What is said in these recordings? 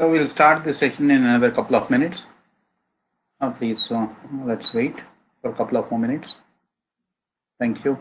So we'll start the session in another couple of minutes. Please, let's wait for a couple of more minutes. Thank you.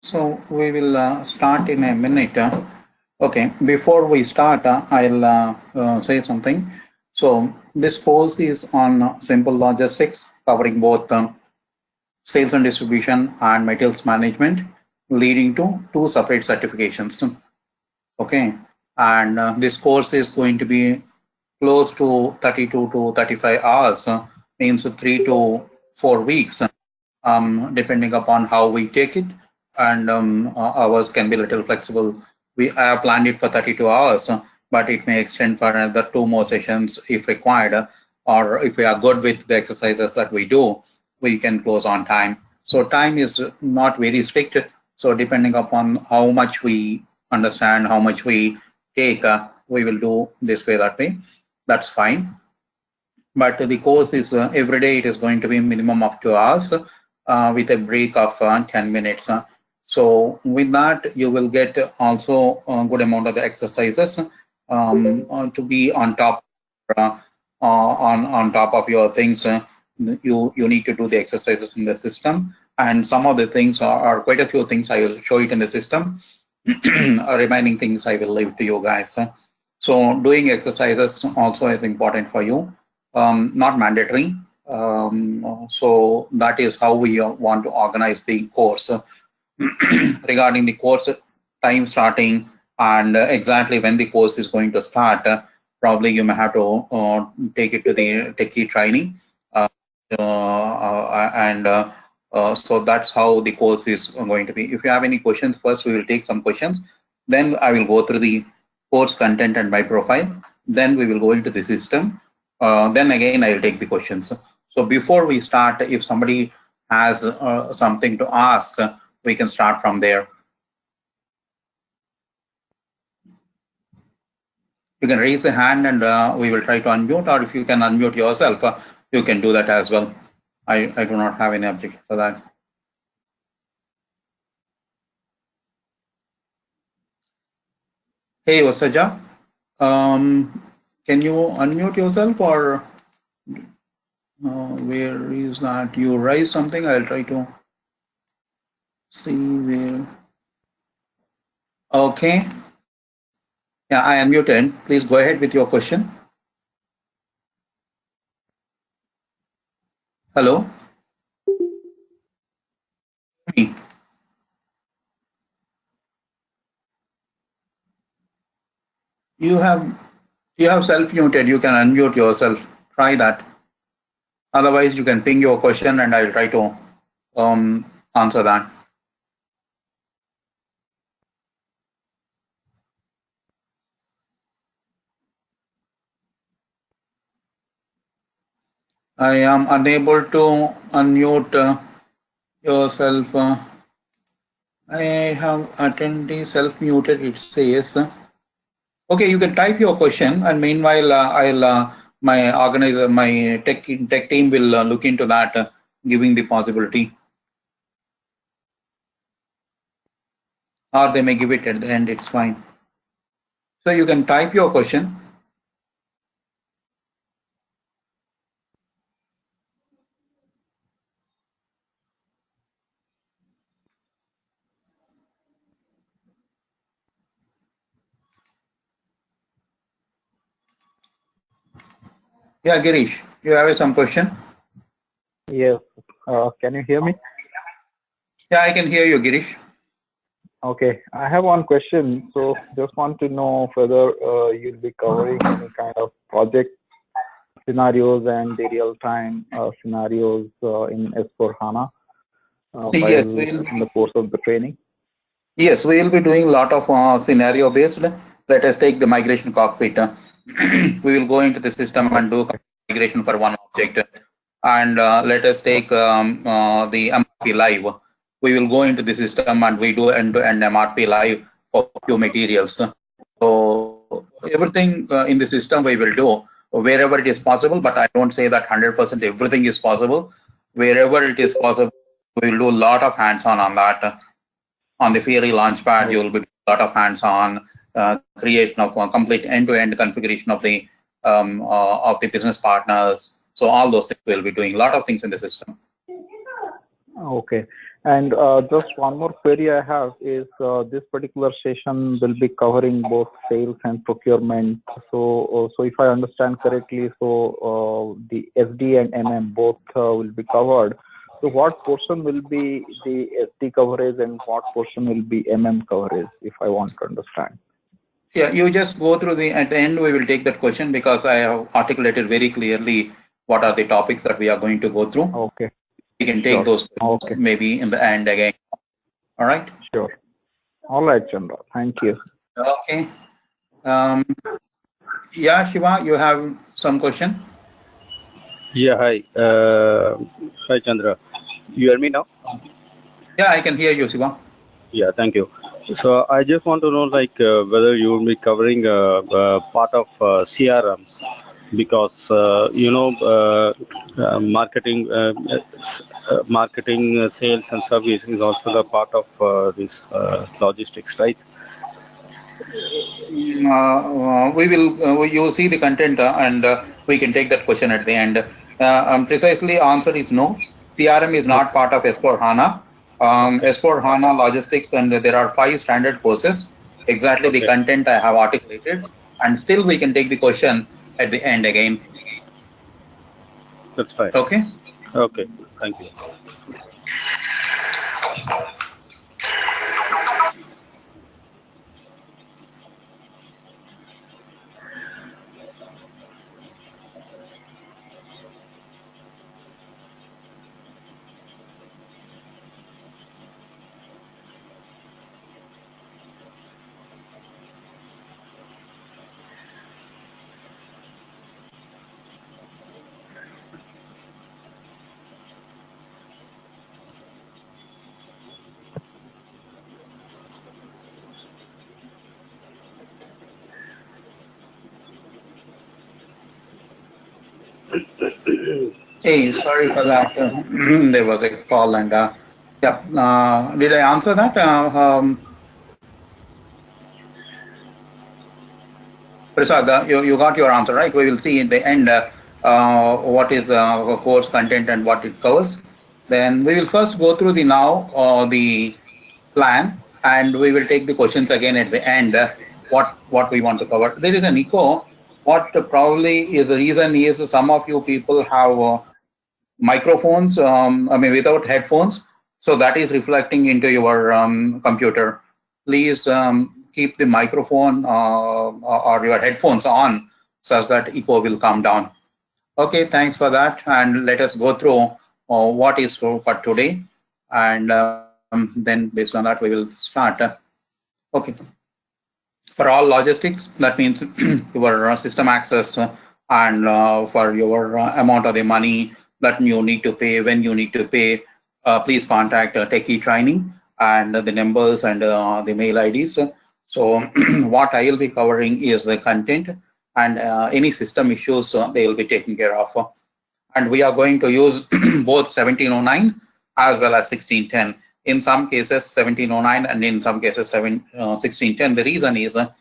So we will start in a minute. Okay, before we start, I'll say something. So this course is on simple logistics, covering both sales and distribution and materials management, leading to two separate certifications. Okay, and this course is going to be close to 32 to 35 hours, means 3 to 4 weeks, depending upon how we take it, and hours can be a little flexible. We have planned it for 32 hours, but it may extend for another two more sessions if required, or if we are good with the exercises that we do, we can close on time. So time is not very strict. So depending upon how much we understand, how much we take, we will do this way, that way. That's fine. But the course is every day it is going to be minimum of 2 hours with a break of 10 minutes. So with that, you will get also a good amount of the exercises to be on top on top of your things. You need to do the exercises in the system, and some of the things are quite a few things I will show it in the system. Remaining things I will leave to you guys. So doing exercises also is important for you, not mandatory. So that is how we want to organize the course. Regarding the course time starting and exactly when the course is going to start, probably you may have to take it to the techie training. And so that's how the course is going to be. If you have any questions, first we will take some questions. Then I will go through the course content and my profile. Then we will go into the system. Then again, I will take the questions. So before we start, if somebody has something to ask, we can start from there. You can raise the hand and we will try to unmute, or if you can unmute yourself, you can do that as well. I do not have any objection for that. Hey, Osaja, can you unmute yourself, or where is that? You raise something, I'll try to see where. Okay. Yeah, I unmuted. Please go ahead with your question. Hello? Me. You have self-muted. You can unmute yourself. Try that. Otherwise, you can ping your question and I'll try to answer that. I am unable to unmute yourself. I have attendee self-muted, it says. Okay, you can type your question, and meanwhile, I'll my organizer, my tech team will look into that, giving the possibility, or they may give it at the end. It's fine. So you can type your question. Yeah, Girish, you have some question? Yes. Can you hear me? Yeah, I can hear you, Girish. Okay. I have one question. So just want to know whether you'll be covering any kind of project scenarios and the real-time scenarios in S/4HANA Yes, while in the course of the training. yes, we will be doing a lot of scenario based. Let us take the migration cockpit. We will go into the system and do migration for one object. And let us take the MRP live. We will go into the system and we do end-to-end MRP live for few materials. So everything in the system we will do wherever it is possible, but I don't say that 100% everything is possible. Wherever it is possible, we will do a lot of hands-on on that. On the Fiori Launchpad, you will be doing a lot of hands-on creation of a complete end-to-end configuration of the business partners. So all those things we'll be doing. A lot of things in the system. Okay. And just one more query I have is this particular session will be covering both sales and procurement. So if I understand correctly, so the SD and MM both will be covered. So what portion will be the SD coverage and what portion will be MM coverage, if I want to understand? Yeah, you just go through at the end we will take that question because I have articulated very clearly what are the topics that we are going to go through. Okay. We can take those maybe in the end again. All right? Sure. All right, Chandra. Thank you. Okay. Yeah, Shiva, you have some question? Yeah, hi. Hi, Chandra. You hear me now? Yeah, I can hear you, Shiva. Yeah, thank you. So I just want to know, like, whether you will be covering part of CRMs, because marketing, sales, and service is also the part of this logistics, right? We will. You see the content, and we can take that question at the end. Precisely, answer is no. CRM is not part of S4 HANA. S4 HANA logistics, and there are 5 standard courses. Exactly the content I have articulated, and still we can take the question at the end again. That's fine. Okay. Okay. Thank you. Hey, sorry for that. There was a call, and yeah. Did I answer that? Prasad, you got your answer, right? We will see in the end what is the course content and what it covers. Then we will first go through the plan, and we will take the questions again at the end. What we want to cover. There is an echo. What probably is the reason is some of you people have microphones. I mean, without headphones, so that is reflecting into your computer. Please keep the microphone or your headphones on such that echo will come down. Okay, thanks for that. And let us go through what is for today. And then based on that, we will start. Okay. For all logistics, that means your system access and for your amount of the money that you need to pay, when you need to pay, please contact Techie Training and the numbers and the mail IDs. So what I will be covering is the content and any system issues they will be taken care of. And we are going to use both 1709 as well as 1610. In some cases 1709 and in some cases 1610. The reason is a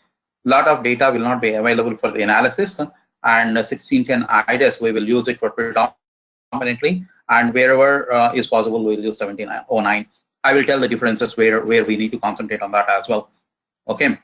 lot of data will not be available for the analysis, and 1610 IDES we will use it for predominantly, and wherever is possible we will use 1709. I will tell the differences where we need to concentrate on that as well. Okay,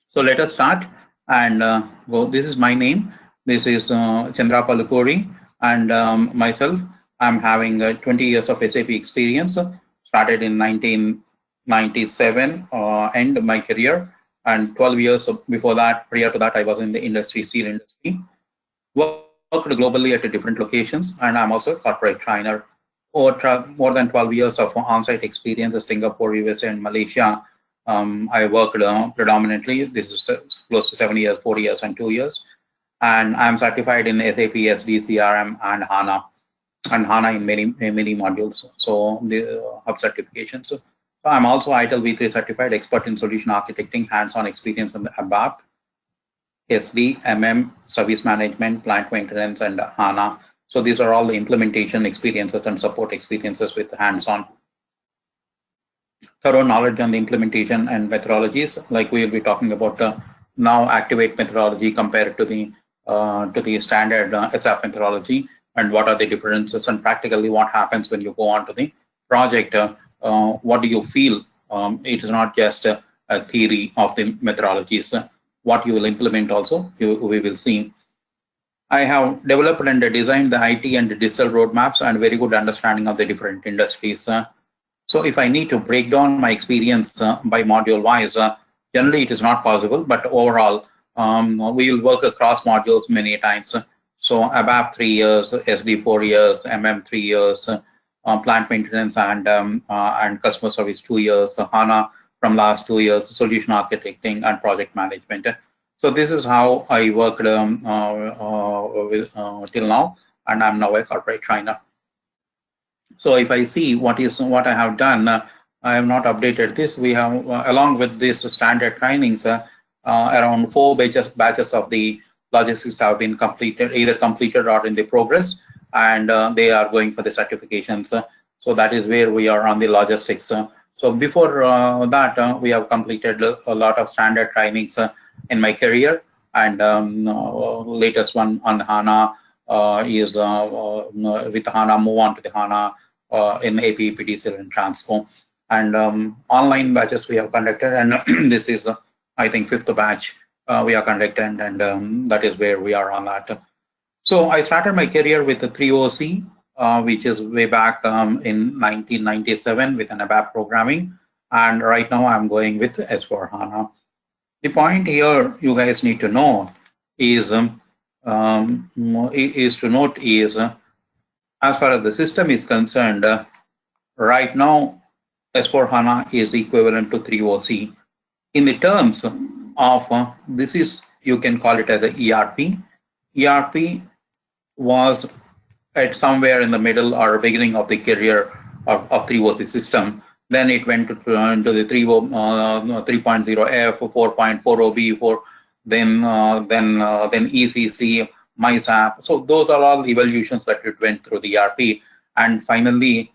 so let us start and go. This is my name. This is Chandra Palukuri, and myself. I'm having 20 years of SAP experience. Started in 1997, end my career, and 12 years before that, prior to that, I was in the industry, steel industry. Worked globally at different locations, and I'm also a corporate trainer. More than 12 years of on-site experience in Singapore, USA, and Malaysia. I worked predominantly. This is close to 7 years, 4 years, and 2 years. And I'm certified in SAP, SD, CRM, and HANA. And HANA in many modules, so the hub certifications. So I'm also ITIL V3 certified, expert in solution architecting, hands-on experience in the ABAP, SD, MM, service management, plant maintenance, and HANA. So these are all the implementation experiences and support experiences with hands-on. Thorough knowledge on the implementation and methodologies, like we will be talking about now Activate methodology compared to the standard SAP methodology, and what are the differences, and practically what happens when you go on to the project. What do you feel? It is not just a theory of the methodologies. What you will implement also, we will see. I have developed and designed the IT and the digital roadmaps and very good understanding of the different industries. So if I need to break down my experience by module wise, generally it is not possible, but overall, we will work across modules many times. So ABAP 3 years, SD 4 years, MM 3 years, plant maintenance and customer service 2 years, HANA from last 2 years, solution architecting and project management. So this is how I worked till now, and I'm now a corporate trainer. So if I see what I have done, I have not updated this. We have along with this standard trainings, around 4 batches of the logistics have been completed, either completed or in the progress, and they are going for the certifications. So that is where we are on the logistics. So before that, we have completed a lot of standard trainings in my career, and latest one on HANA is with HANA, move on to the HANA in AP, PDCL, and Transco. And online batches we have conducted, and this is, I think, 5th batch we are conducting, and that is where we are on that. So I started my career with the 3OC, which is way back in 1997 with an ABAP programming, and right now I'm going with S4HANA. The point here you guys need to know is as far as the system is concerned, right now S4HANA is equivalent to 3OC. In the terms of this is, you can call it as a ERP. ERP was at somewhere in the middle or beginning of the career of 3OC system. Then it went to the 3.0F, 4.40B, then ECC, MySAP. So those are all evolutions that it went through the ERP, and finally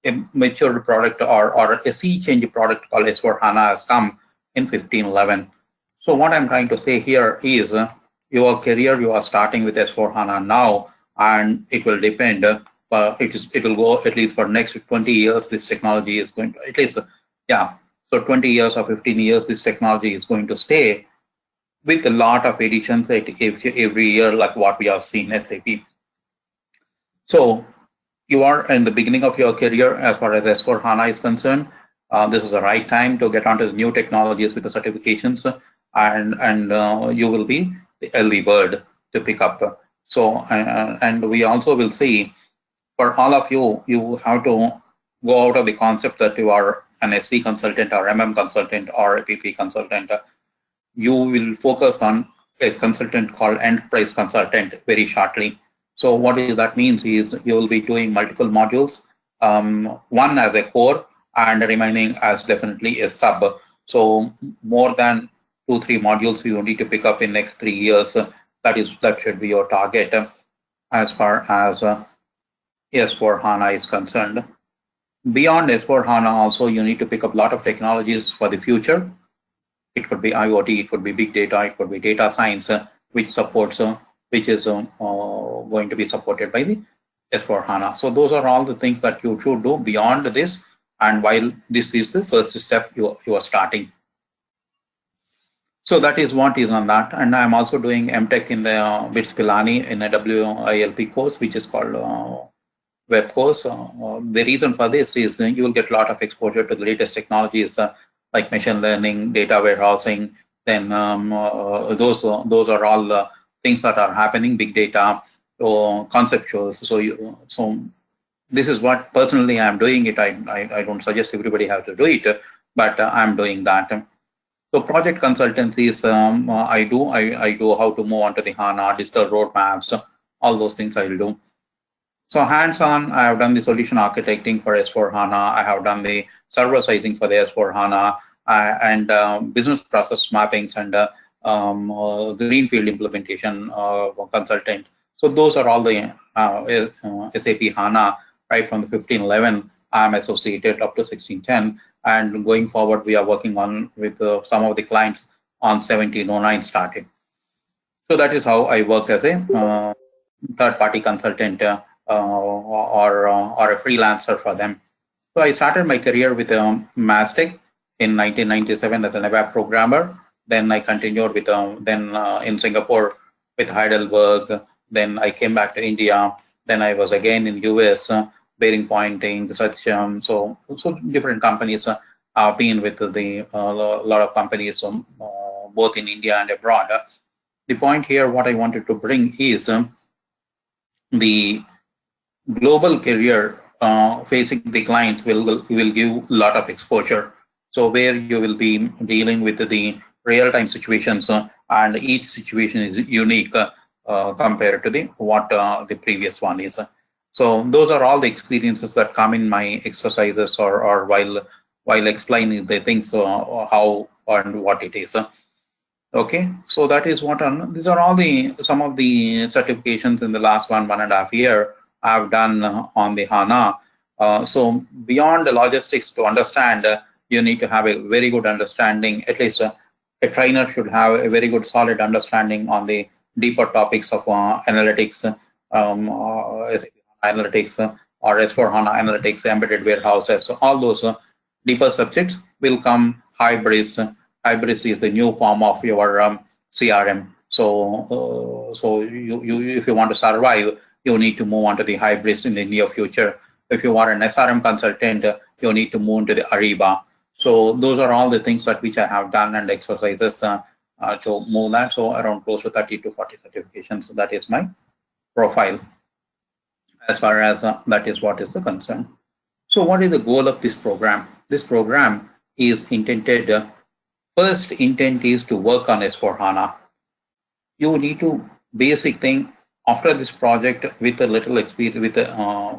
a mature product or a sea change product called S4HANA has come in 1511. So what I'm trying to say here is your career, you are starting with S4HANA now, and it will depend. It will go at least for next 20 years. This technology is going to, at least, yeah. So 20 years or 15 years, this technology is going to stay with a lot of additions every year, like what we have seen SAP. So you are in the beginning of your career as far as S4HANA is concerned. This is the right time to get onto the new technologies with the certifications, and you will be the early bird to pick up. So, and we also will see for all of you, you have to go out of the concept that you are an SD consultant or MM consultant or a PP consultant. You will focus on a consultant called enterprise consultant very shortly. So what is that means is you will be doing multiple modules, one as a core and remaining as definitely a sub. So more than 2-3 modules you need to pick up in next 3 years. That should be your target as far as S4 HANA is concerned. Beyond S4 HANA also you need to pick up a lot of technologies for the future. It could be IoT, it could be big data, it could be data science, which supports, which is going to be supported by the S4 HANA. So those are all the things that you should do beyond this. And while this is the first step you are starting. So that is what is on that. And I'm also doing MTech in the BITS Pilani in a WILP course, which is called web course. The reason for this is you will get a lot of exposure to the latest technologies like machine learning, data warehousing. Then those are all the things that are happening, big data, conceptuals. So this is what personally I'm doing it. I don't suggest everybody has to do it, but I'm doing that. So project consultancies, I do how to move on to the HANA, digital roadmaps, all those things I will do. So hands-on, I have done the solution architecting for S4 HANA. I have done the server sizing for the S4 HANA and business process mappings and greenfield implementation consultant. So those are all the SAP HANA, right from the 1511. I'm associated up to 1610, and going forward, we are working on with some of the clients on 1709 started. So that is how I work as a third-party consultant or a freelancer for them. So I started my career with Mastec in 1997 as an ABAP programmer. Then I continued with in Singapore with Heidelberg. Then I came back to India. Then I was again in US, bearing pointing, such so different companies. I've been with the lot of companies both in India and abroad. The point here, what I wanted to bring is the global career facing the clients will give a lot of exposure. So where you will be dealing with the real-time situations, and each situation is unique compared to the what the previous one is. So those are all the experiences that come in my exercises or while explaining the things how and what it is. Okay, so that is what these are all some of the certifications in the last 1.5 years I've done on the HANA. So beyond the logistics to understand, you need to have a very good understanding. At least a trainer should have a very good solid understanding on the deeper topics of analytics, SAP analytics, or S4 HANA analytics, embedded warehouses. So all those deeper subjects will come Hybris. Hybris is the new form of your CRM. So if you want to survive, you need to move on to the Hybris in the near future. If you are an SRM consultant, you need to move to the Ariba. So those are all the things that which I have done and exercises to move that. So around close to 30 to 40 certifications. So that is my profile as far as that is what is the concern. So what is the goal of this program? This program is intended, first intent is to work on S4 HANA. You need to basic thing after this project with a little experience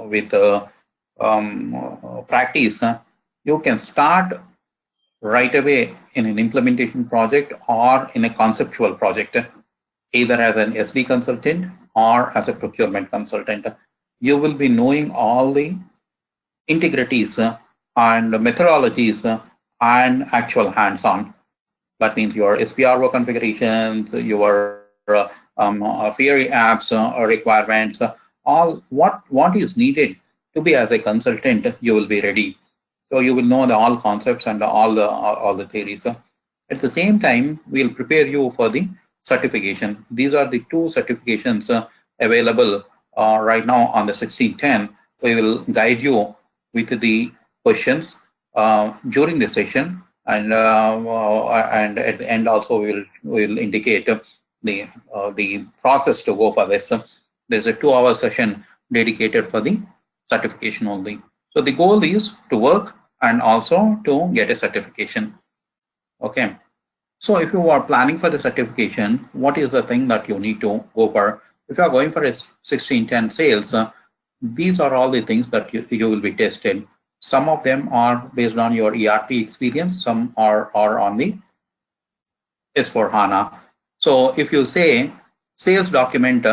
with practice, you can start right away in an implementation project or in a conceptual project, either as an SD consultant or as a procurement consultant. You will be knowing all the integrities and methodologies and actual hands-on. That means your SPRO configurations, your Fiori apps requirements, all what is needed to be as a consultant, you will be ready. So you will know all concepts and all the theories. At the same time, we'll prepare you for the certification. These are the two certifications available right now on the 1610. We will guide you with the questions during the session, and at the end also we'll indicate the process to go for this. There's a 2-hour session dedicated for the certification only. So the goal is to work and also to get a certification. Okay. So if you are planning for the certification, what is the thing that you need to go for? If you are going for a 1610 sales, these are all the things that you will be tested. Some of them are based on your ERP experience, some are on the S4HANA. So if you say sales document,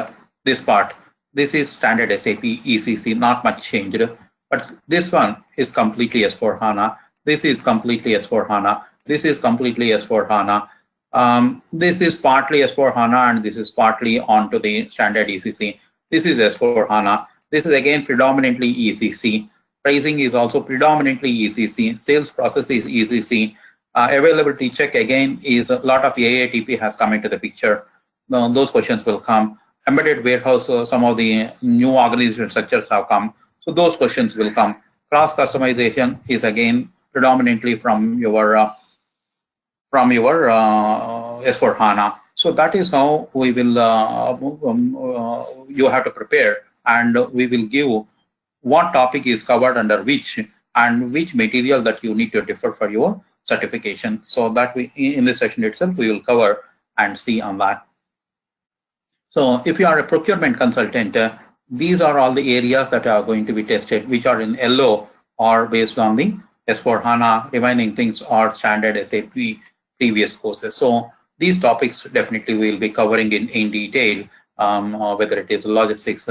this part, this is standard SAP ECC, not much changed. But this one is completely S4HANA. This is completely S4HANA. This is completely S4HANA. This is partly S4HANA and this is partly onto the standard ECC. This is S4HANA. This is again predominantly ECC. Pricing is also predominantly ECC. Sales process is ECC. Availability check again is a lot of AATP has come into the picture. Those questions will come. Embedded warehouse, some of the new organizational structures have come. So those questions will come. Cross customization is again predominantly from your S4HANA. So that is how we will, you have to prepare, and we will give what topic is covered under which and which material that you need to defer for your certification. So that we, in this session itself, we will cover and see on that. So if you are a procurement consultant, these are all the areas that are going to be tested, which are in yellow or based on the S4HANA. Remaining things are standard SAP previous courses. So these topics definitely we will be covering in detail, whether it is logistics,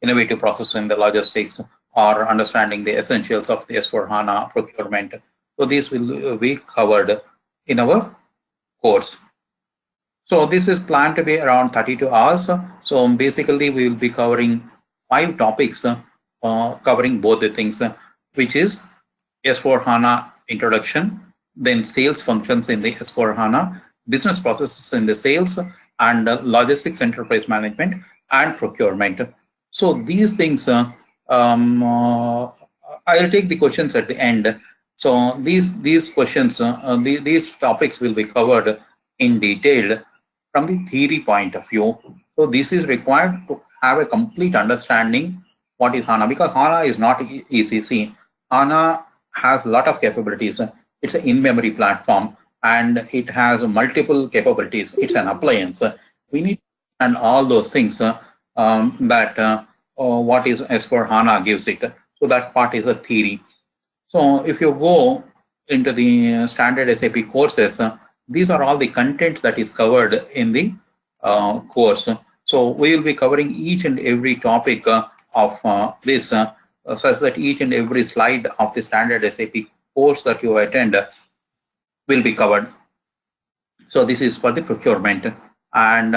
innovative process in the logistics, or understanding the essentials of the S4HANA procurement. So these will be covered in our course. So this is planned to be around 32 hours. So basically we will be covering 5 topics, covering both the things, which is S4HANA introduction, then sales functions in the S4HANA, business processes in the sales, and logistics enterprise management and procurement. So these things, I'll take the questions at the end. So these questions, these topics will be covered in detail from the theory point of view. So this is required to have a complete understanding what is HANA, because HANA is not ECC. HANA has a lot of capabilities. It's an in-memory platform and it has multiple capabilities. It's an appliance. We need to understand all those things that what is S4HANA gives it. So that part is a theory. So if you go into the standard SAP courses, these are all the content that is covered in the course. So we will be covering each and every topic of this, such that each and every slide of the standard SAP course that you attend will be covered. So this is for the procurement, and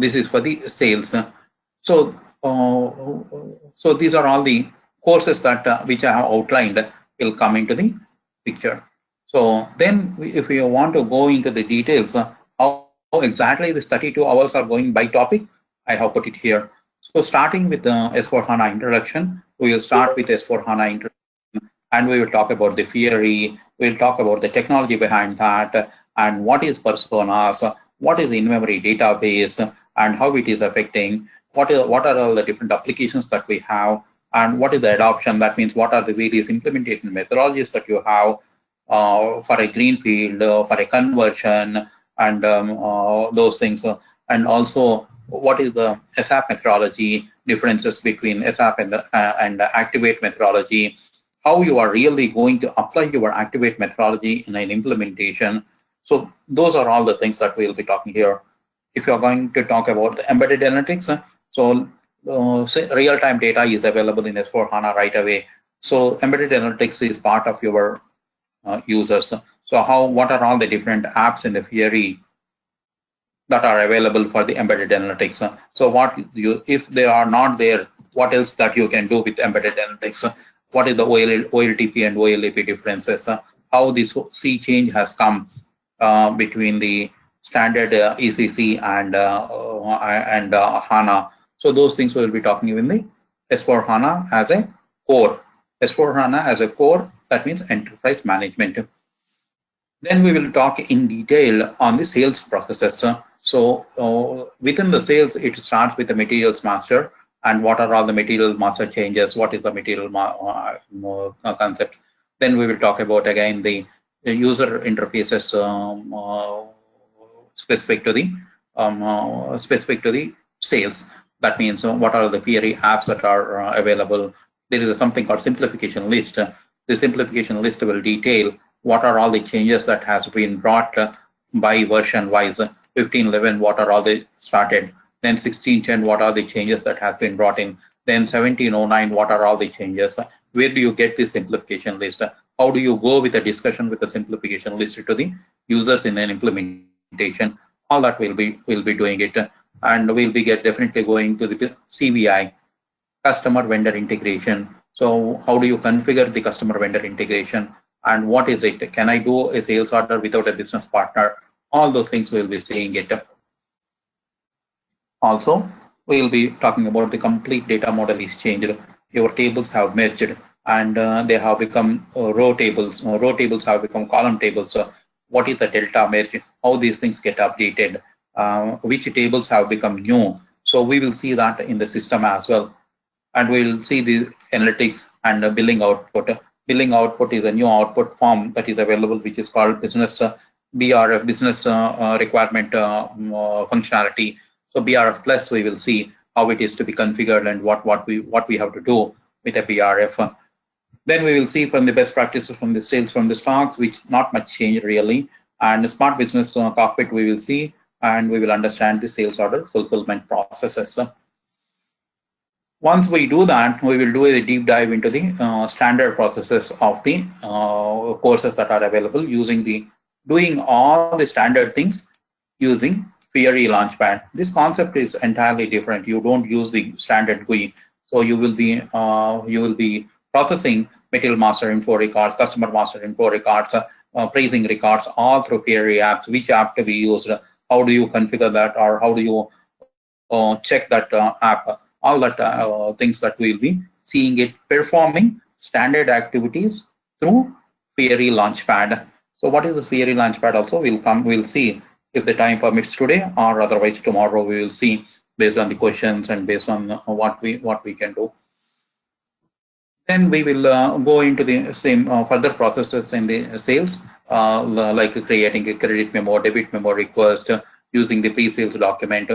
this is for the sales. So so these are all the courses that which I have outlined will come into the picture. So then if we want to go into the details, how exactly this 32 hours are going by topic, I have put it here. So starting with the S4HANA introduction, we will start with S4HANA introduction, and we will talk about the theory, we'll talk about the technology behind that, and what is personas, what is in-memory database, and how it is affecting, what are all the different applications that we have, and what is the adoption. That means what are the various implementation methodologies that you have for a greenfield, for a conversion, and those things. And also, what is the SAP methodology, differences between SAP and Activate methodology, how you are really going to apply your Activate methodology in an implementation. So those are all the things that we'll be talking here. If you're going to talk about the embedded analytics, so real-time data is available in S4HANA right away. So embedded analytics is part of your users. So what are all the different apps in the theory that are available for the embedded analytics? So if they are not there, what else that you can do with embedded analytics? What is the OLTP and OLAP differences? How this sea change has come between the standard ECC and HANA. So those things we will be talking in the S4HANA as a core. S4HANA as a core that means enterprise management. Then we will talk in detail on the sales processes. So within the sales, it starts with the materials master and what are all the material master changes, what is the material concept. Then we will talk about again the user interfaces specific to the sales. That means what are the theory apps that are available. There is something called simplification list. The simplification list will detail what are all the changes that has been brought by version wise. 15.11, what are all the started. Then 16.10, what are the changes that have been brought in. Then 17.09, what are all the changes. Where do you get this simplification list? How do you go with the discussion with the simplification list to the users in an implementation? All that we'll be doing it, and we'll be definitely going to the CVI, customer vendor integration. So how do you configure the customer vendor integration, and what is it? Can I do a sales order without a business partner? All those things we'll be seeing it. Also, we'll be talking about the complete data model is changed. Your tables have merged and they have become row tables. Row tables have become column tables. What is the delta merge? How these things get updated? Which tables have become new? So we will see that in the system as well. And we'll see the analytics and the billing output. Billing output is a new output form that is available, which is called business BRF, business requirement functionality. So BRF plus, we will see how it is to be configured and what we have to do with a BRF. Then we will see from the best practices from the sales from the stocks, which not much change really. And the smart business cockpit we will see, and we will understand the sales order fulfillment processes. Once we do that, we will do a deep dive into the standard processes of the courses that are available doing all the standard things using Fiori Launchpad. This concept is entirely different. You don't use the standard GUI, so you will be processing material master info records, customer master info records, pricing records, all through Fiori apps. Which app to be used? How do you configure that, or how do you check that app? All that things that we'll be seeing it performing standard activities through Fiori Launchpad. So what is the Fiori Launchpad also? We'll see if the time permits today, or otherwise tomorrow we will see based on the questions and based on what we can do. Then we will go into the same further processes in the sales, like creating a credit memo, debit memo request, using the pre-sales document,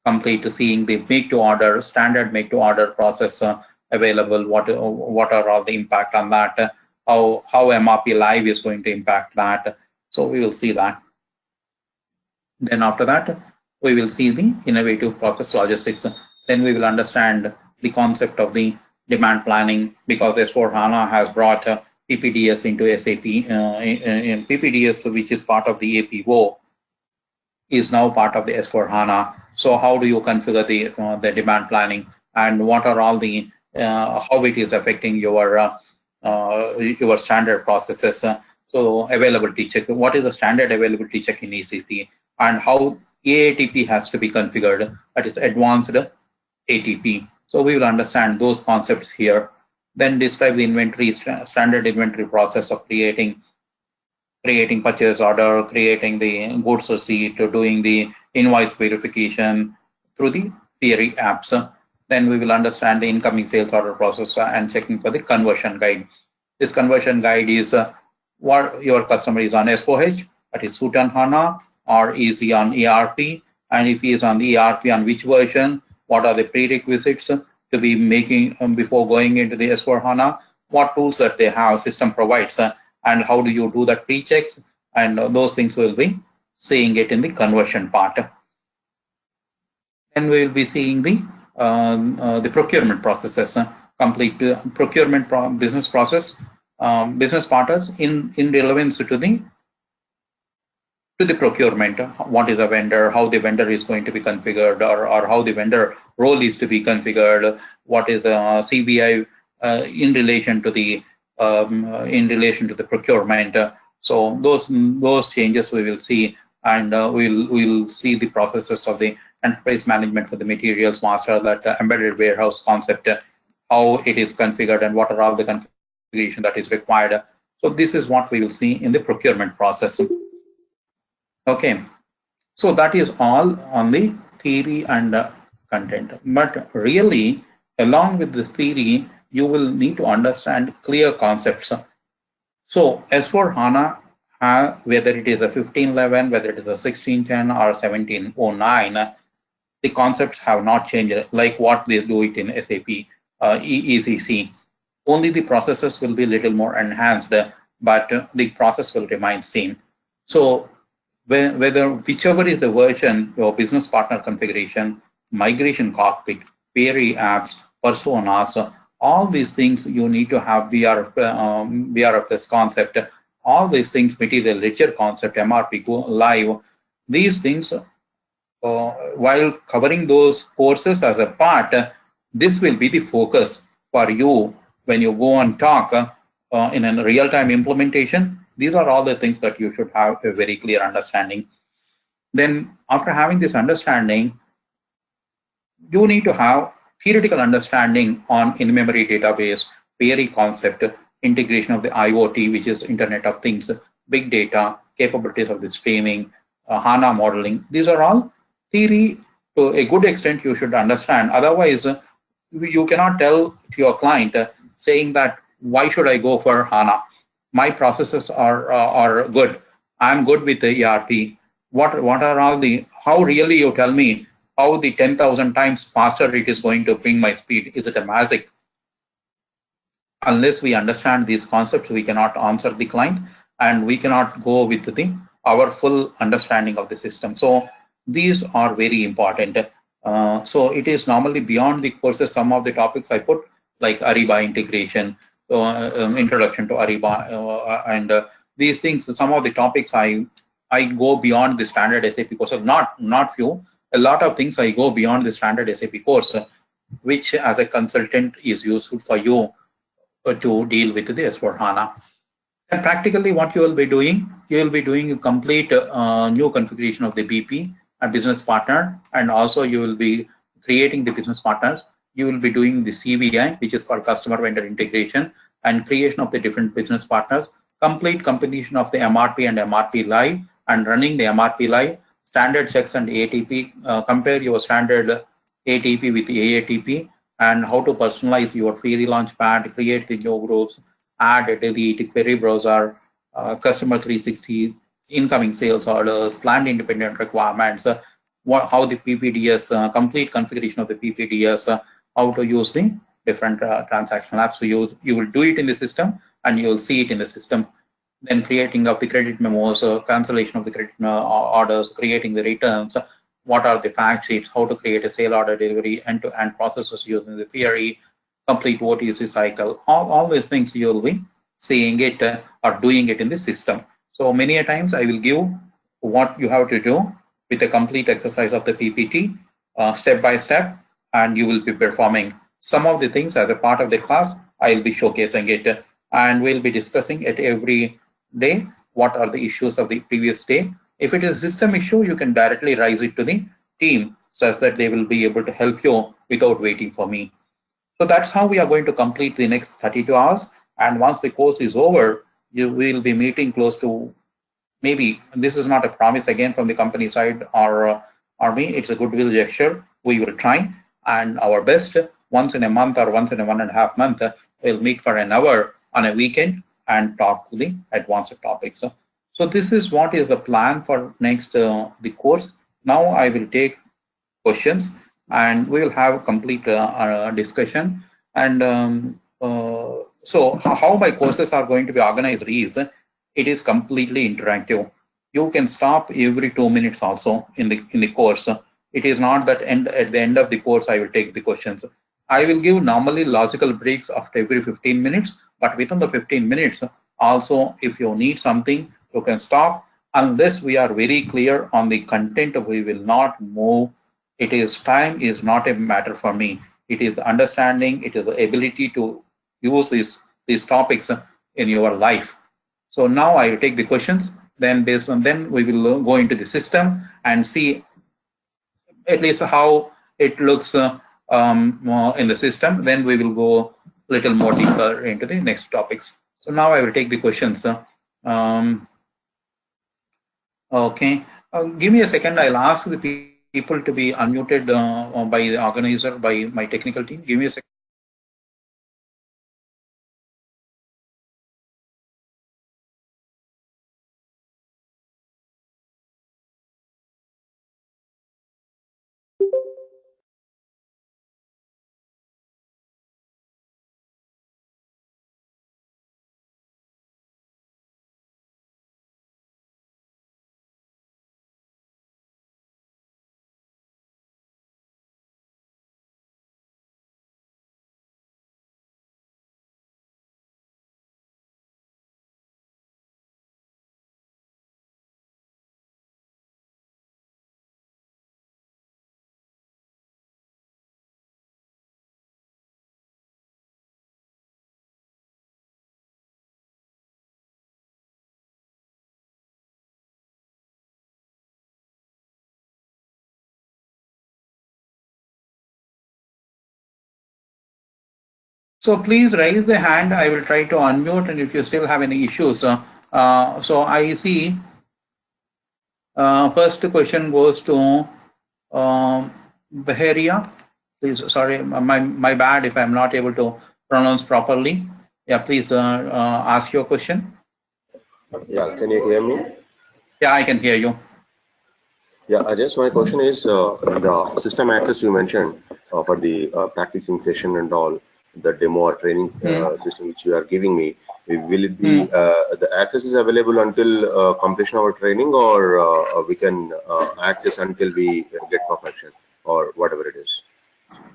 complete seeing the make to order, standard make to order process available. What are all the impact on that? How MRP Live is going to impact that. So we will see that. Then after that, we will see the innovative process logistics. Then we will understand the concept of the demand planning, because S/4HANA has brought PPDS into SAP. In PPDS, which is part of the APO, is now part of the S/4HANA. So how do you configure the demand planning, and what are all the how it is affecting your standard processes? So availability check. What is the standard availability check in ECC, and how AATP has to be configured? That is advanced ATP. So we will understand those concepts here. Then describe the inventory, standard inventory process of creating purchase order, creating the goods receipt, doing the invoice verification through the Fiori apps. Then we will understand the incoming sales order process and checking for the conversion guide. This conversion guide is what your customer is on S4H, that is Suite on HANA, or is he on ERP, and if he is on the ERP, on which version, what are the prerequisites to be making before going into the S4HANA, what tools that they have, system provides, and how do you do that pre-checks, and those things we'll be seeing it in the conversion part. Then we will be seeing the procurement processes, complete procurement business process, business partners in relevance to the procurement. What is a vendor, how the vendor is going to be configured, or how the vendor role is to be configured, what is the CBI in relation to the procurement. So those changes we will see, and we'll see the processes of the enterprise management for the materials master, that embedded warehouse concept, how it is configured, and what are all the configuration that is required. So this is what we will see in the procurement process. Okay, so that is all on the theory and content. But really, along with the theory, you will need to understand clear concepts. So S/4HANA, whether it is a 1511, whether it is a 1610 or 1709, the concepts have not changed like what they do it in SAP ECC. Only the processes will be a little more enhanced, but the process will remain same. So whether whichever is the version, your business partner configuration, migration cockpit, query apps, personas, all these things you need to have BRFS concept, all these things, material ledger concept, MRP, go live, these things, while covering those courses as a part, this will be the focus for you when you go and talk in a real-time implementation. These are all the things that you should have a very clear understanding. Then after having this understanding, you need to have theoretical understanding on in-memory database, query concept, integration of the IoT, which is Internet of Things, big data, capabilities of the streaming, HANA modeling. These are all theory to a good extent you should understand. Otherwise, you cannot tell to your client saying that, why should I go for HANA? My processes are good. I'm good with the ERP. What are all the, how really you tell me how the 10,000 times faster it is going to bring my speed? Is it a magic? Unless we understand these concepts, we cannot answer the client and we cannot go with our full understanding of the system. So these are very important. So it is normally beyond the courses, some of the topics I put, like Ariba integration, introduction to Ariba, and these things, some of the topics I go beyond the standard SAP courses, not few, a lot of things I go beyond the standard SAP course, which as a consultant is useful for you to deal with the S/4HANA. And practically what you will be doing a complete new configuration of the BP and business partner, and also you will be creating the business partners. You will be doing the CVI, which is called customer vendor integration, and creation of the different business partners, complete completion of the MRP and MRP live, and running the MRP live, standard checks and ATP, compare your standard ATP with the AATP, and how to personalize your query launchpad, create the new groups, add, delete, query browser, customer 360, incoming sales orders, planned independent requirements, how the PPDS, complete configuration of the PPDS, how to use the different transactional apps. So you will do it in the system and you will see it in the system. Then creating of the credit memos, cancellation of the credit orders, creating the returns, what are the fact sheets, how to create a sale order delivery, end-to-end processes using the theory, complete OTC cycle, all these things you will be seeing it or doing it in the system. So many a times I will give what you have to do with a complete exercise of the PPT, step by step, and you will be performing some of the things as a part of the class. I will be showcasing it, and we'll be discussing it every day. What are the issues of the previous day? If it is a system issue, you can directly raise it to the team such that they will be able to help you without waiting for me. So that's how we are going to complete the next 32 hours. And once the course is over, you will be meeting close to, maybe this is not a promise again from the company side or me, it's a goodwill gesture. We will try and our best once in a month or once in a 1.5 months, we'll meet for an hour on a weekend and talk to the advanced topics. So this is what is the plan for next the course. Now I will take questions and we will have a complete discussion. And so how my courses are going to be organized is, it is completely interactive. You can stop every 2 minutes also in the course. It is not that at the end of the course I will take the questions. I will give normally logical breaks after every 15 minutes, but within the 15 minutes also, if you need something, you can stop. Unless we are very clear on the content, we will not move. It is time is not a matter for me. It is the understanding, it is the ability to use these topics in your life. So now I will take the questions, then based on then we will go into the system and see at least how it looks in the system. Then we will go a little more deeper into the next topics. So now I will take the questions. Okay, give me a second. I'll ask the people to be unmuted by the organizer, by my technical team. Give me a second. So please raise the hand. I will try to unmute, and if you still have any issues. So I see first question goes to Beharia. Please, sorry, my bad if I'm not able to pronounce properly. Yeah, please ask your question. Yeah, can you hear me? Yeah, I can hear you. Yeah, just my question is the system access you mentioned for the practicing session and all, the demo or training system which you are giving me, will it be the access is available until completion of our training, or we can access until we get perfection or whatever it is?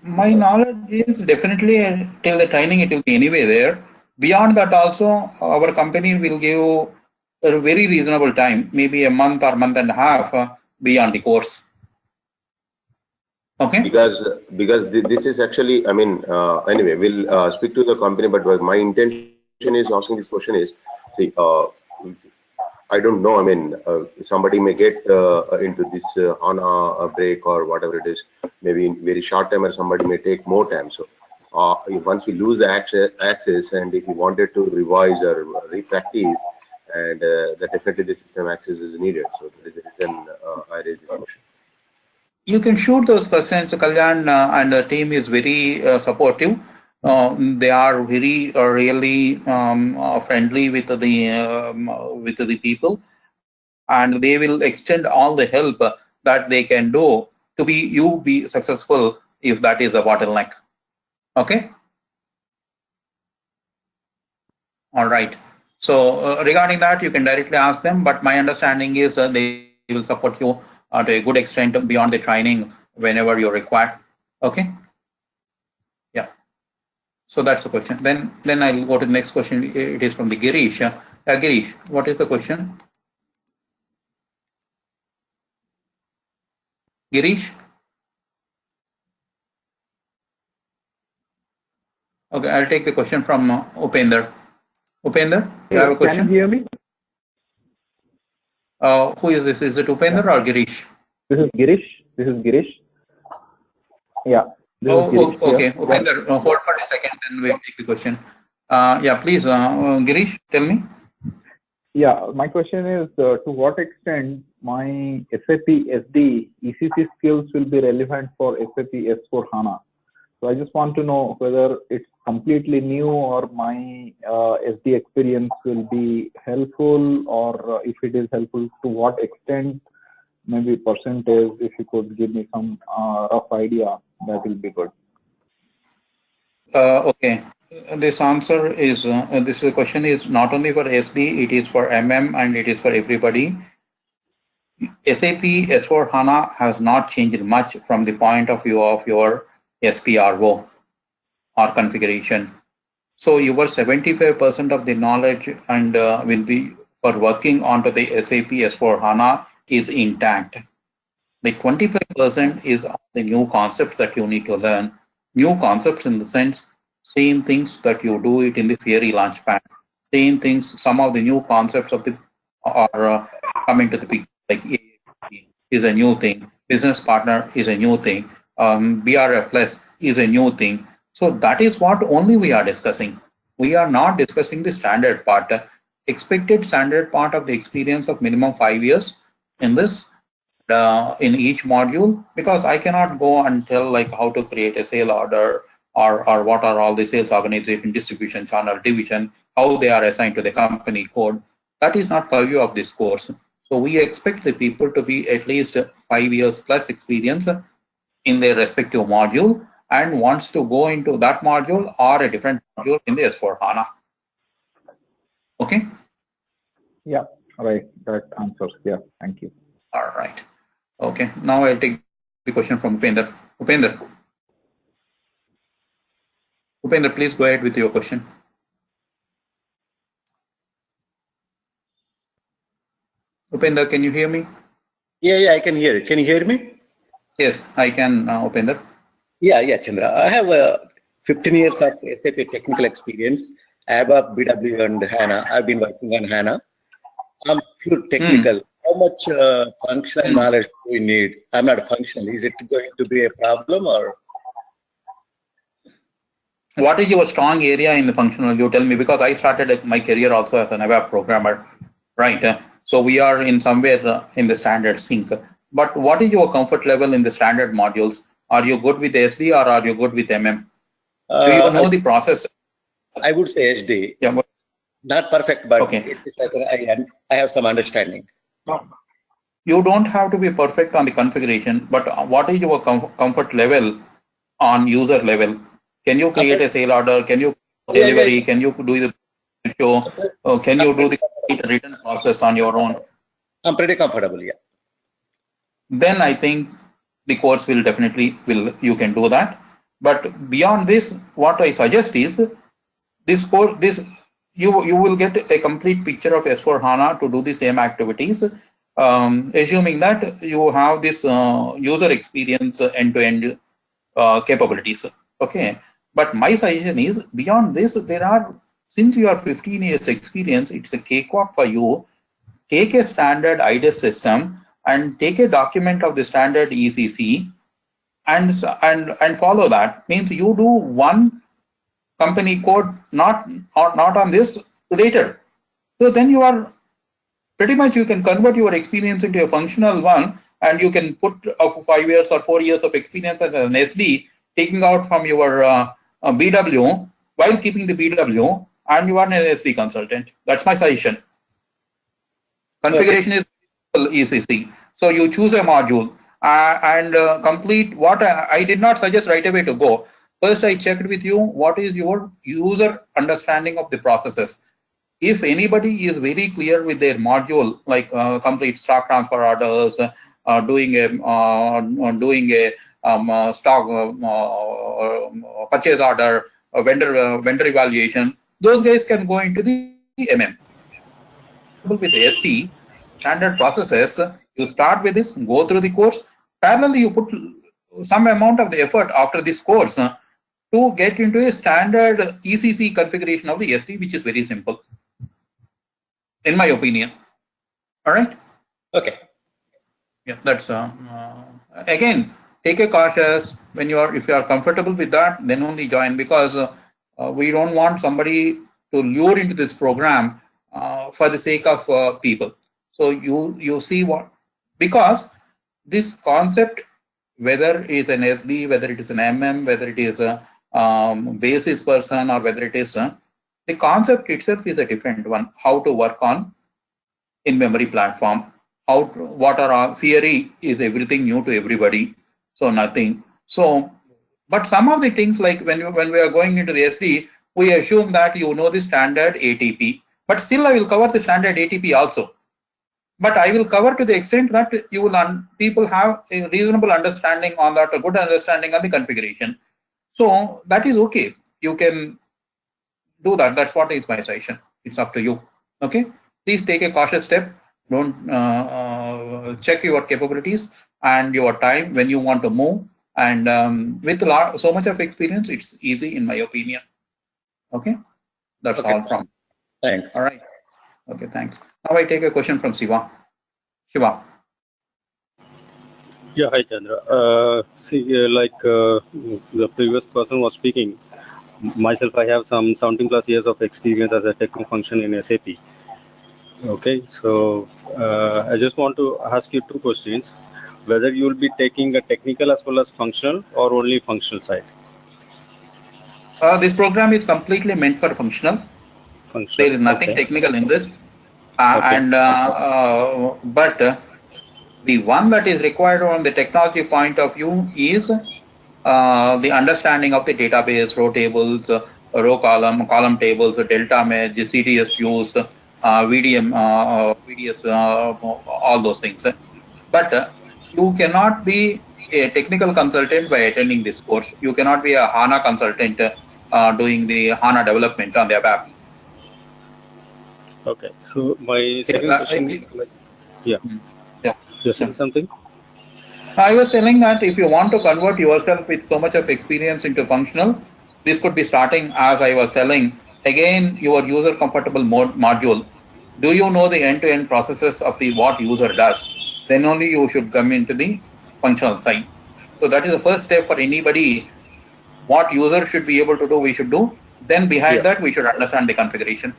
My knowledge is definitely till the training it will be anyway there. Beyond that also, our company will give a very reasonable time, maybe a month or month and a half beyond the course. Okay. Because this is actually, I mean, anyway, we'll speak to the company, but my intention is asking this question is, see, I don't know. I mean, somebody may get into this HANA break or whatever it is, maybe in very short time, or somebody may take more time. So once we lose the access, and if we wanted to revise or repractice, and that definitely the system access is needed. So that is the reason I raised this question. You can shoot those questions. Kalyan and the team is very supportive. They are very really friendly with the people, and they will extend all the help that they can do to be successful if that is the bottleneck. Okay. All right. So regarding that, you can directly ask them. But my understanding is they will support you to a good extent beyond the training whenever you're required. Okay. Yeah. So that's the question. Then I'll go to the next question. It is from the Girish. Girish, what is the question? Girish? Okay, I'll take the question from Upender. Upender, do you have a question? Can you hear me? Who is this? Is it Upender or Girish? This is Girish. This is Girish. Yeah. Okay. Upender, hold for a second, then we'll take the question. Yeah, please, Girish, tell me. Yeah, my question is to what extent my SAP SD ECC skills will be relevant for SAP S4 HANA. So I just want to know whether it's completely new, or my SD experience will be helpful, or if it is helpful, to what extent, maybe percentage. If you could give me some rough idea, that will be good. Okay. This answer is, this question is not only for SD, it is for MM, and it is for everybody. SAP S4 HANA has not changed much from the point of view of your SPRO or configuration. So your 75% of the knowledge and will be for working onto the SAP S4 HANA is intact. The 25% is the new concepts that you need to learn. New concepts in the sense, same things that you do it in the Fiori Launchpad. Same things, some of the new concepts of the are coming to the picture, like AAP is a new thing, business partner is a new thing, BRF plus is a new thing. So that is what only we are discussing. we are not discussing the standard part. Expected standard part of the experience of minimum 5 years in this, in each module, because I cannot go and tell like how to create a sale order, or what are all the sales organization, distribution channel, division, how they are assigned to the company code. That is not purview of this course. So we expect the people to be at least 5 years plus experience in their respective module and wants to go into that module or a different module in the S4 HANA. Okay. Yeah, right. That answers. Yeah, thank you. All right. Okay. Now I'll take the question from Upender. Upender, please go ahead with your question. Upender, can you hear me? Yeah, I can hear it. Can you hear me? Yes, I can, Upender. Yeah, Chandra. I have 15 years of SAP technical experience. I have a BW and HANA. I've been working on HANA. I'm pure technical. How much functional knowledge do we need? I'm not functional. Is it going to be a problem, or? What is your strong area in the functional? You tell me, because I started my career also as an web programmer, right? So we are in somewhere in the standard sync. But what is your comfort level in the standard modules? Are you good with SD or are you good with MM? Do you know the process? I would say SD. Yeah. Not perfect, but okay. I have some understanding. You don't have to be perfect on the configuration, but what is your comfort level on user level? Can you create a sale order? Can you delivery? Yeah. Can you do the show? Can you do the written process on your own? I'm pretty comfortable, yeah. Then I think the course will definitely you can do that. But beyond this, what I suggest is this course, you will get a complete picture of S4 HANA to do the same activities, assuming that you have this user experience end-to-end capabilities. Okay. But my suggestion is, beyond this, since you are 15 years experience, it's a cakewalk for you. Take a standard IDES system and take a document of the standard ECC and follow that. Means you do one company code, not on this later. So then you are pretty much, you can convert your experience into a functional one, and you can put 5 years or 4 years of experience as an SD, taking out from your BW while keeping the BW, and you are an SD consultant. That's my suggestion. Configuration is ECC. So you choose a module and complete what I did not suggest right away to go. First, I checked with you what is your user understanding of the processes. If anybody is very clear with their module, like complete stock transfer orders, doing a stock purchase order, vendor evaluation, those guys can go into the MM. With SD standard processes, you start with this, go through the course. Parallelly, you put some amount of the effort after this course to get into a standard ECC configuration of the SD, which is very simple, in my opinion. All right. Okay. Yeah, that's again, take a cautious when if you are comfortable with that, then only join, because we don't want somebody to lure into this program for the sake of people. So you see what, because this concept, whether it's an SD, whether it is an MM, whether it is a basis person, or whether it is the concept itself is a different one. How to work on in-memory platform. What are our theory is everything new to everybody, so nothing. So, but some of the things, like when we are going into the SD, we assume that you know the standard ATP, but still I will cover the standard ATP also. But I will cover to the extent that you will people have a reasonable understanding on that, a good understanding of the configuration. So that is okay. You can do that. That's what is my suggestion. It's up to you. Okay. Please take a cautious step. Don't check your capabilities and your time when you want to move. And with so much of experience, it's easy, in my opinion. Okay. That's all from. Thanks. All right. Okay, thanks. Now I take a question from Shiva. Shiva. Yeah, hi Chandra. See, like the previous person was speaking, myself, I have some 17 plus years of experience as a techno function in SAP. Okay, so I just want to ask you two questions: whether you will be taking a technical as well as functional, or only functional side? This program is completely meant for functional. Functional. There is nothing Okay. technical in this, Okay. but the one that is required on the technology point of view is the understanding of the database, row tables, row column tables, delta merge, CDS views, VDM, VDS, all those things. But you cannot be a technical consultant by attending this course. You cannot be a HANA consultant doing the HANA development on the app. Okay. So my second question is like, yeah. You're saying something? I was telling that if you want to convert yourself with so much of experience into functional, this could be starting, as I was telling, again, your user comfortable mode module. Do you know the end-to-end processes of the what user does? Then only you should come into the functional side. So that is the first step for anybody. What user should be able to do, we should do. Then behind that, we should understand the configuration.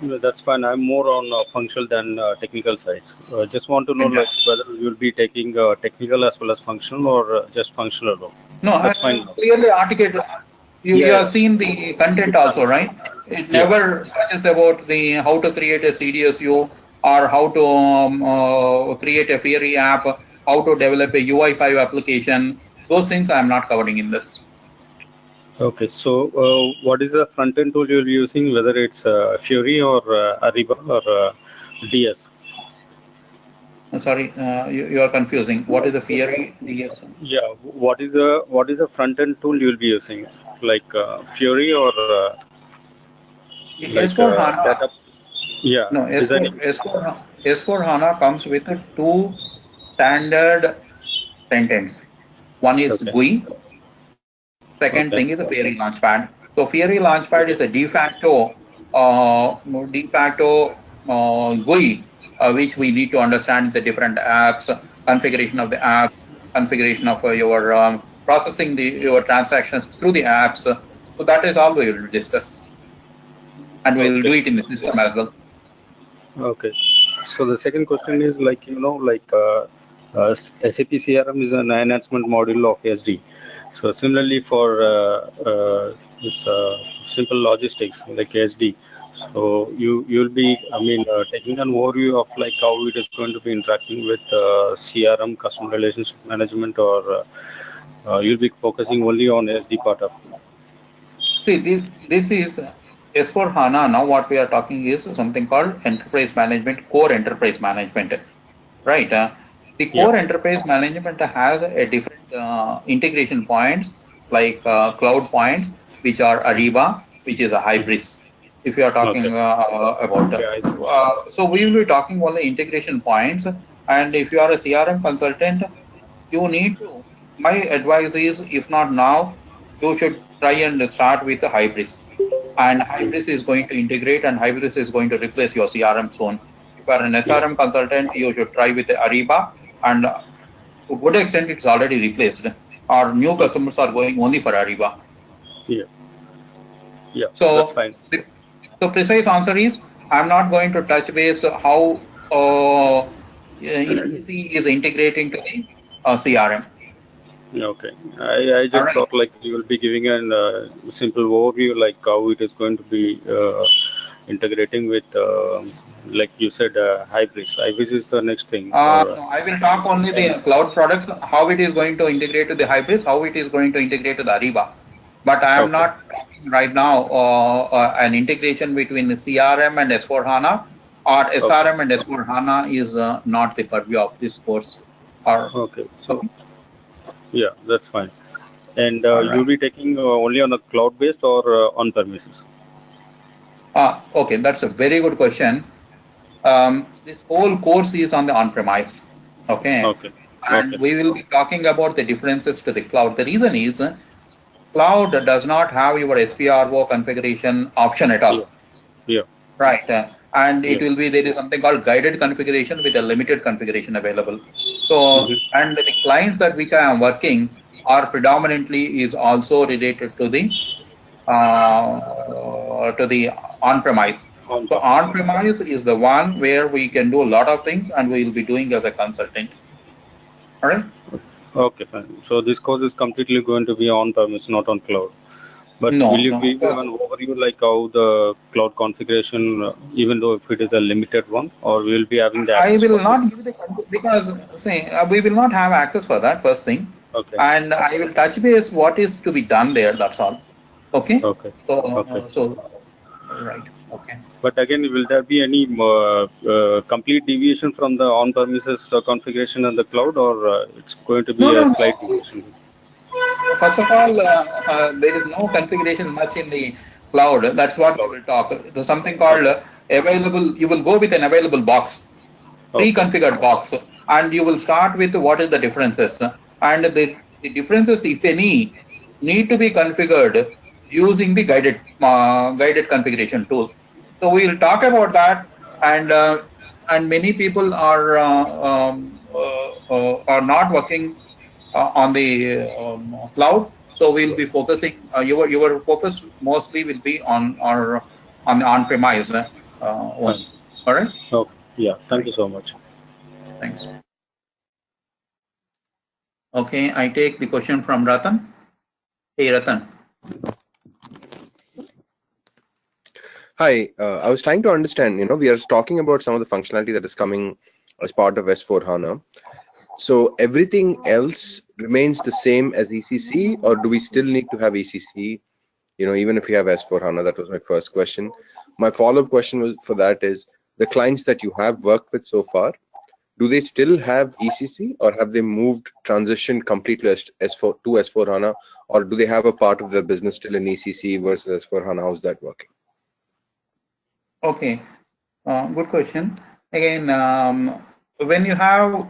No, that's fine. I'm more on functional than technical side. Just want to know like whether you'll be taking technical as well as functional, or just functional alone. No, that's fine. Clearly articulate. You have seen the content also, right? It never touches about the how to create a CDSU or how to create a Fiori app, how to develop a UI5 application. Those things I'm not covering in this. Okay, so what is the front end tool you'll be using, whether it's Fiori or Ariba or DS? Sorry, you are confusing. What is the Fiori? DS? Yeah, what is the front end tool you'll be using, like Fiori or like S4 HANA. data? Yeah. No, S4 HANA comes with two standard front-ends. One is GUI. Second thing is a Fiori Launchpad. So Fiori Launchpad is a de facto GUI, which we need to understand the different apps, configuration of the apps, configuration of your processing your transactions through the apps. So that is all we will discuss, and we will do it in the system as well. Okay. So the second question is like, SAP CRM is an enhancement module of SD. So similarly for this simple logistics like SD, so you'll be, taking an overview of like how it is going to be interacting with CRM, customer relationship management, or you'll be focusing only on SD part of it? See, this is S4 HANA. Now what we are talking is something called enterprise management, core enterprise management, right? The core enterprise management has a different integration points like cloud points, which are Ariba, which is a Hybris. If you are talking about that. So we will be talking only integration points. And if you are a CRM consultant, you need to, my advice is, if not now, you should try and start with the Hybris. And Hybris is going to integrate, and Hybris is going to replace your CRM soon. If you are an SRM consultant, you should try with the Ariba, and to a good extent, it's already replaced. Our new customers are going only for Ariba. Yeah, so that's fine. The precise answer is, I'm not going to touch base how ECC is integrating to the CRM. Okay, I just thought like you will be giving a simple overview, like how it is going to be integrating with, like you said, Hybris. Hybris is the next thing. No, I will talk only the cloud products, how it is going to integrate to the Hybris, how it is going to integrate to the Ariba. But I am not talking right now an integration between the CRM and S4 HANA, or SRM and S4 HANA is not the purview of this course. Okay, so yeah, that's fine. And you'll be taking only on a cloud-based or on-premises? Okay, that's a very good question. This whole course is on the on-premise. Okay. And we will be talking about the differences to the cloud. The reason is, cloud does not have your SPRO configuration option at all. Right. And it will be, there is something called guided configuration with a limited configuration available. So, and the clients that which I am working are predominantly is also related to the to the on-premise. So on-premise is the one where we can do a lot of things, and we will be doing as a consultant. All right. Okay, fine. So this course is completely going to be on-premise, not on cloud. But will you give an overview like how the cloud configuration, even though if it is a limited one, or we will be having the access? I will not give the because see, we will not have access for that first thing. Okay. And I will touch base what is to be done there. That's all. Okay. Okay. So right. Okay. But again, will there be any complete deviation from the on-premises configuration in the cloud, or it's going to be a slight deviation? First of all, there is no configuration much in the cloud. That's what we will talk. There's something called available. You will go with an available box, pre-configured box, and you will start with what is the differences. And the differences, if any, need to be configured using the guided configuration tool. So we will talk about that, and many people are not working on the cloud. So we'll be focusing. Your focus mostly will be on the on-premise one. All right. Okay. Yeah. Thank you so much. Thanks. Okay, I take the question from Ratan. Hey, Ratan. Hi, I was trying to understand, we are talking about some of the functionality that is coming as part of S/4HANA. So everything else remains the same as ECC, or do we still need to have ECC, even if we have S/4HANA? That was my first question. My follow-up question for that is, the clients that you have worked with so far, do they still have ECC, or have they transitioned completely to S/4HANA, or do they have a part of their business still in ECC versus S/4HANA? How's that working? Okay, good question. Again, when you are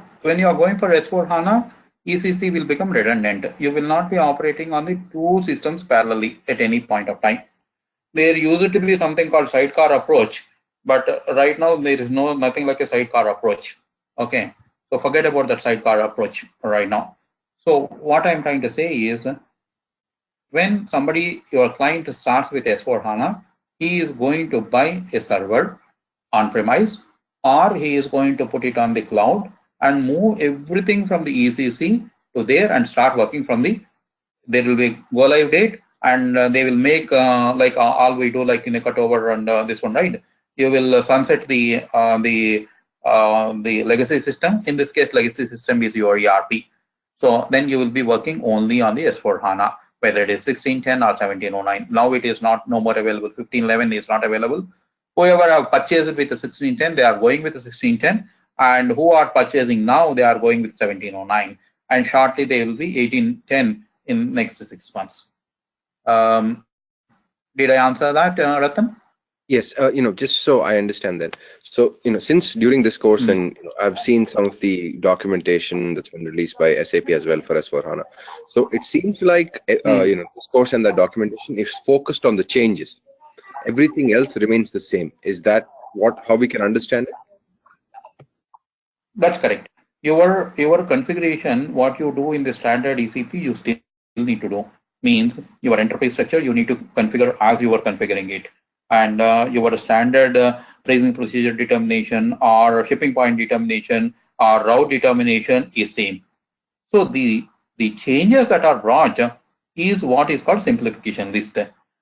going for S/4HANA, ECC will become redundant. You will not be operating on the two systems parallelly at any point of time. There used to be something called sidecar approach, but right now there is nothing like a sidecar approach. Okay, so forget about that sidecar approach right now. So what I'm trying to say is, when your client starts with S/4HANA, he is going to buy a server on-premise, or he is going to put it on the cloud and move everything from the ECC to there and start working from there will be go live date, and they will make like all we do, like in a cutover and this one, right? You will sunset the legacy system. In this case, legacy system is your ERP. So then you will be working only on the S/4HANA, whether it is 1610 or 1709. Now it is no more available. 1511 is not available. Whoever have purchased with the 1610, they are going with the 1610, and who are purchasing now, they are going with 1709, and shortly they will be 1810 in next 6 months. Did I answer that, Ratan? Yes, just so I understand that. So, since during this course, and I've seen some of the documentation that's been released by SAP as well for S/4HANA. So it seems like, this course and that documentation is focused on the changes. Everything else remains the same. Is that how we can understand it? That's correct. Your configuration, what you do in the standard ECP, you still need to do. Means your enterprise structure, you need to configure as you are configuring it. And your standard pricing procedure determination or shipping point determination or route determination is same. So the changes that are brought is what is called simplification list.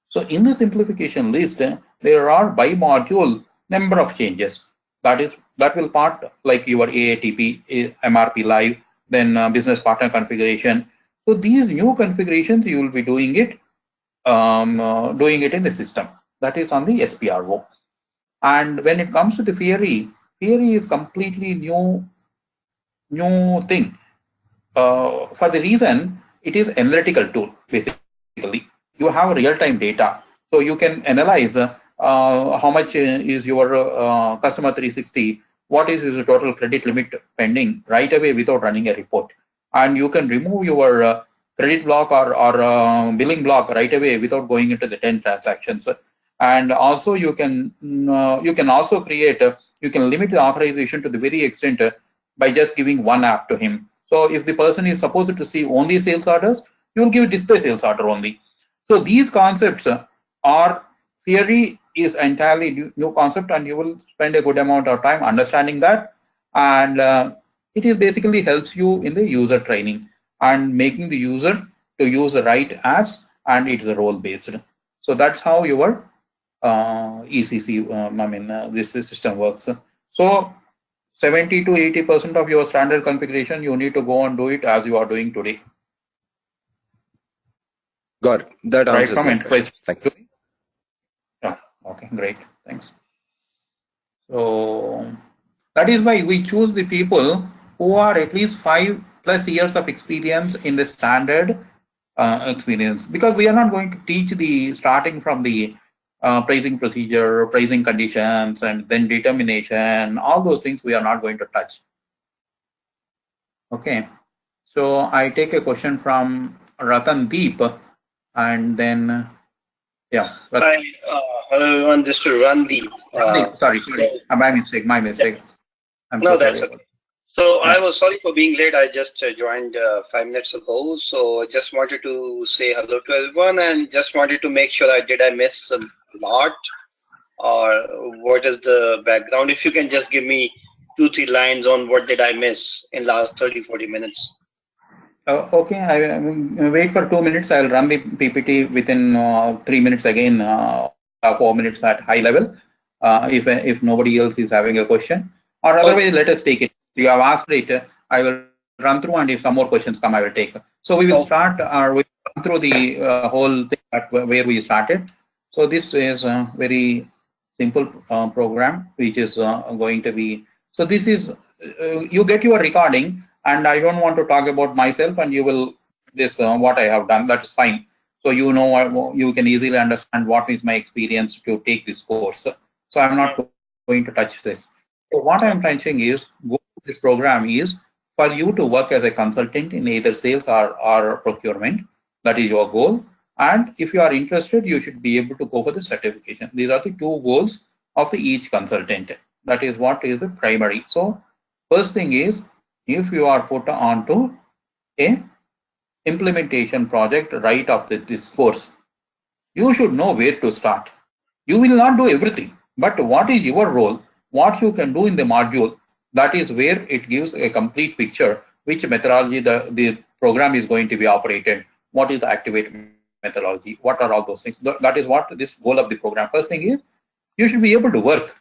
So in the simplification list, there are by module number of changes. That will part like your AATP, MRP live, then business partner configuration. So these new configurations, you will be doing it in the system. That is on the SPRO. And when it comes to the Fieri is completely new thing. For the reason, it is analytical tool, basically. You have real-time data. So you can analyze how much is your customer 360, what is his total credit limit pending right away without running a report. And you can remove your credit block or billing block right away without going into the 10 transactions. And also you can also create, you can limit the authorization to the very extent by just giving one app to him. So if the person is supposed to see only sales orders, you will give display sales order only. So these concepts are theory is entirely new concept, and you will spend a good amount of time understanding that, and it is basically helps you in the user training and making the user to use the right apps, and it is role based. So that's how your ECC, this system works. So 70 to 80% of your standard configuration, you need to go and do it as you are doing today. Got it. That Right answers from my enterprise. question. Thank you. Yeah. Okay, great. Thanks. So that is why we choose the people who are at least 5+ years of experience in the standard experience, because we are not going to teach the starting from the pricing procedure, pricing conditions, and then determination. All those things we are not going to touch. Okay. So I take a question from Ratan Deep, and then yeah. Hi, hello everyone. This is Randeep. Sorry, my mistake. I'm No, so that's sorry. okay. So Yeah. I was sorry for being late. I just joined 5 minutes ago. So just wanted to say hello to everyone and just wanted to make sure did I miss a lot or what is the background? If you can just give me 2-3 lines on what did I miss in last 30-40 minutes. Okay, I wait for 2 minutes. I'll run the PPT within 3 minutes again, 4 minutes at high level. If nobody else is having a question, or otherwise let us take it. You have asked it. I will run through, and if some more questions come, I will take. So we will start. We run through the whole thing where we started. So this is a very simple program, which is going to be. So this is you get your recording. And I don't want to talk about myself, and you will this what I have done. That is fine. So you know, you can easily understand what is my experience to take this course. So I'm not going to touch this. So what I'm touching is this program is for you to work as a consultant in either sales or procurement. That is your goal. And if you are interested, you should be able to go for the certification. These are the two goals of each consultant. That is what is the primary. So first thing is, if you are put onto a implementation project right after this course, you should know where to start. You will not do everything, but what is your role, what you can do in the module, that is where it gives a complete picture, which methodology the program is going to be operated, what is the activate methodology, what are all those things. That is what this goal of the program. First thing is, you should be able to work.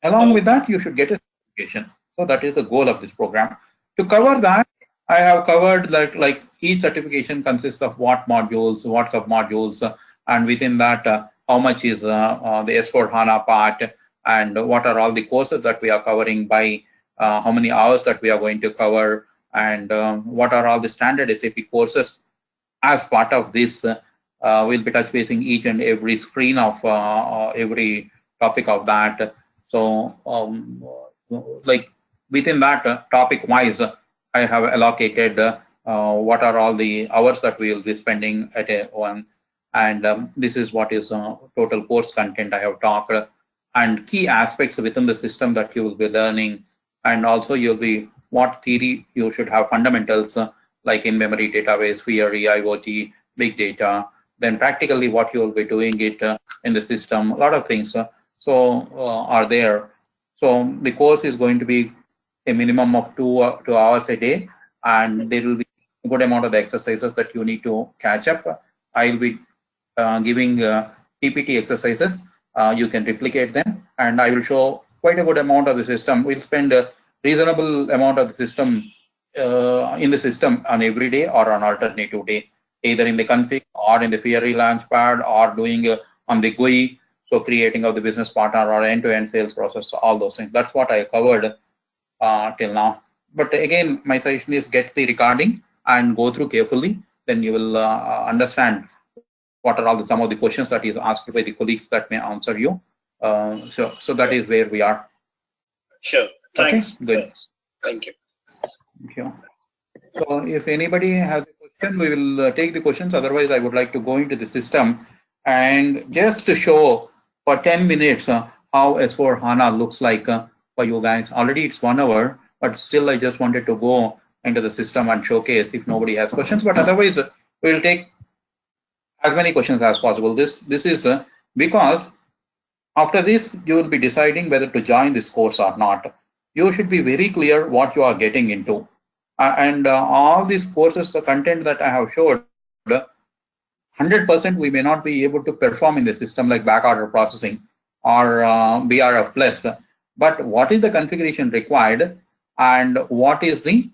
Along with that, you should get a certification. So that is the goal of this program. To cover that, I have covered like each certification consists of what modules, what submodules, and within that, how much is the S4 HANA part, and what are all the courses that we are covering by how many hours that we are going to cover, and what are all the standard SAP courses as part of this. We'll be touch basing each and every screen of every topic of that. So like within that topic wise, I have allocated what are all the hours that we will be spending at a one, and this is what is total course content I have talked, and key aspects within the system that you will be learning, and also you'll be what theory you should have fundamentals like in-memory database, theory, IoT, big data, then practically what you will be doing it in the system, a lot of things are there. So the course is going to be a minimum of 2 hours a day, and there will be a good amount of the exercises that you need to catch up. I will be giving PPT exercises. You can replicate them, and I will show quite a good amount of the system. We'll spend a reasonable amount of the system in the system on every day or on alternative day, either in the config or in the theory launchpad or doing on the GUI. So creating of the business partner or end-to-end sales process, all those things. That's what I covered till now. But again, my suggestion is get the recording and go through carefully. Then you will understand what are all some of the questions that is asked by the colleagues that may answer you. So that is where we are. Sure. Thanks. Okay, good. Thank you. Thank you. So if anybody has a question, we will take the questions. Otherwise, I would like to go into the system and just to show for 10 minutes how S4 HANA looks like for you guys. Already it's 1 hour, but still I just wanted to go into the system and showcase if nobody has questions. But otherwise, we will take as many questions as possible. This is because after this you will be deciding whether to join this course or not. You should be very clear what you are getting into, and all these courses, the content that I have showed, 100% we may not be able to perform in the system like backorder processing or BRF plus. But what is the configuration required, and what is the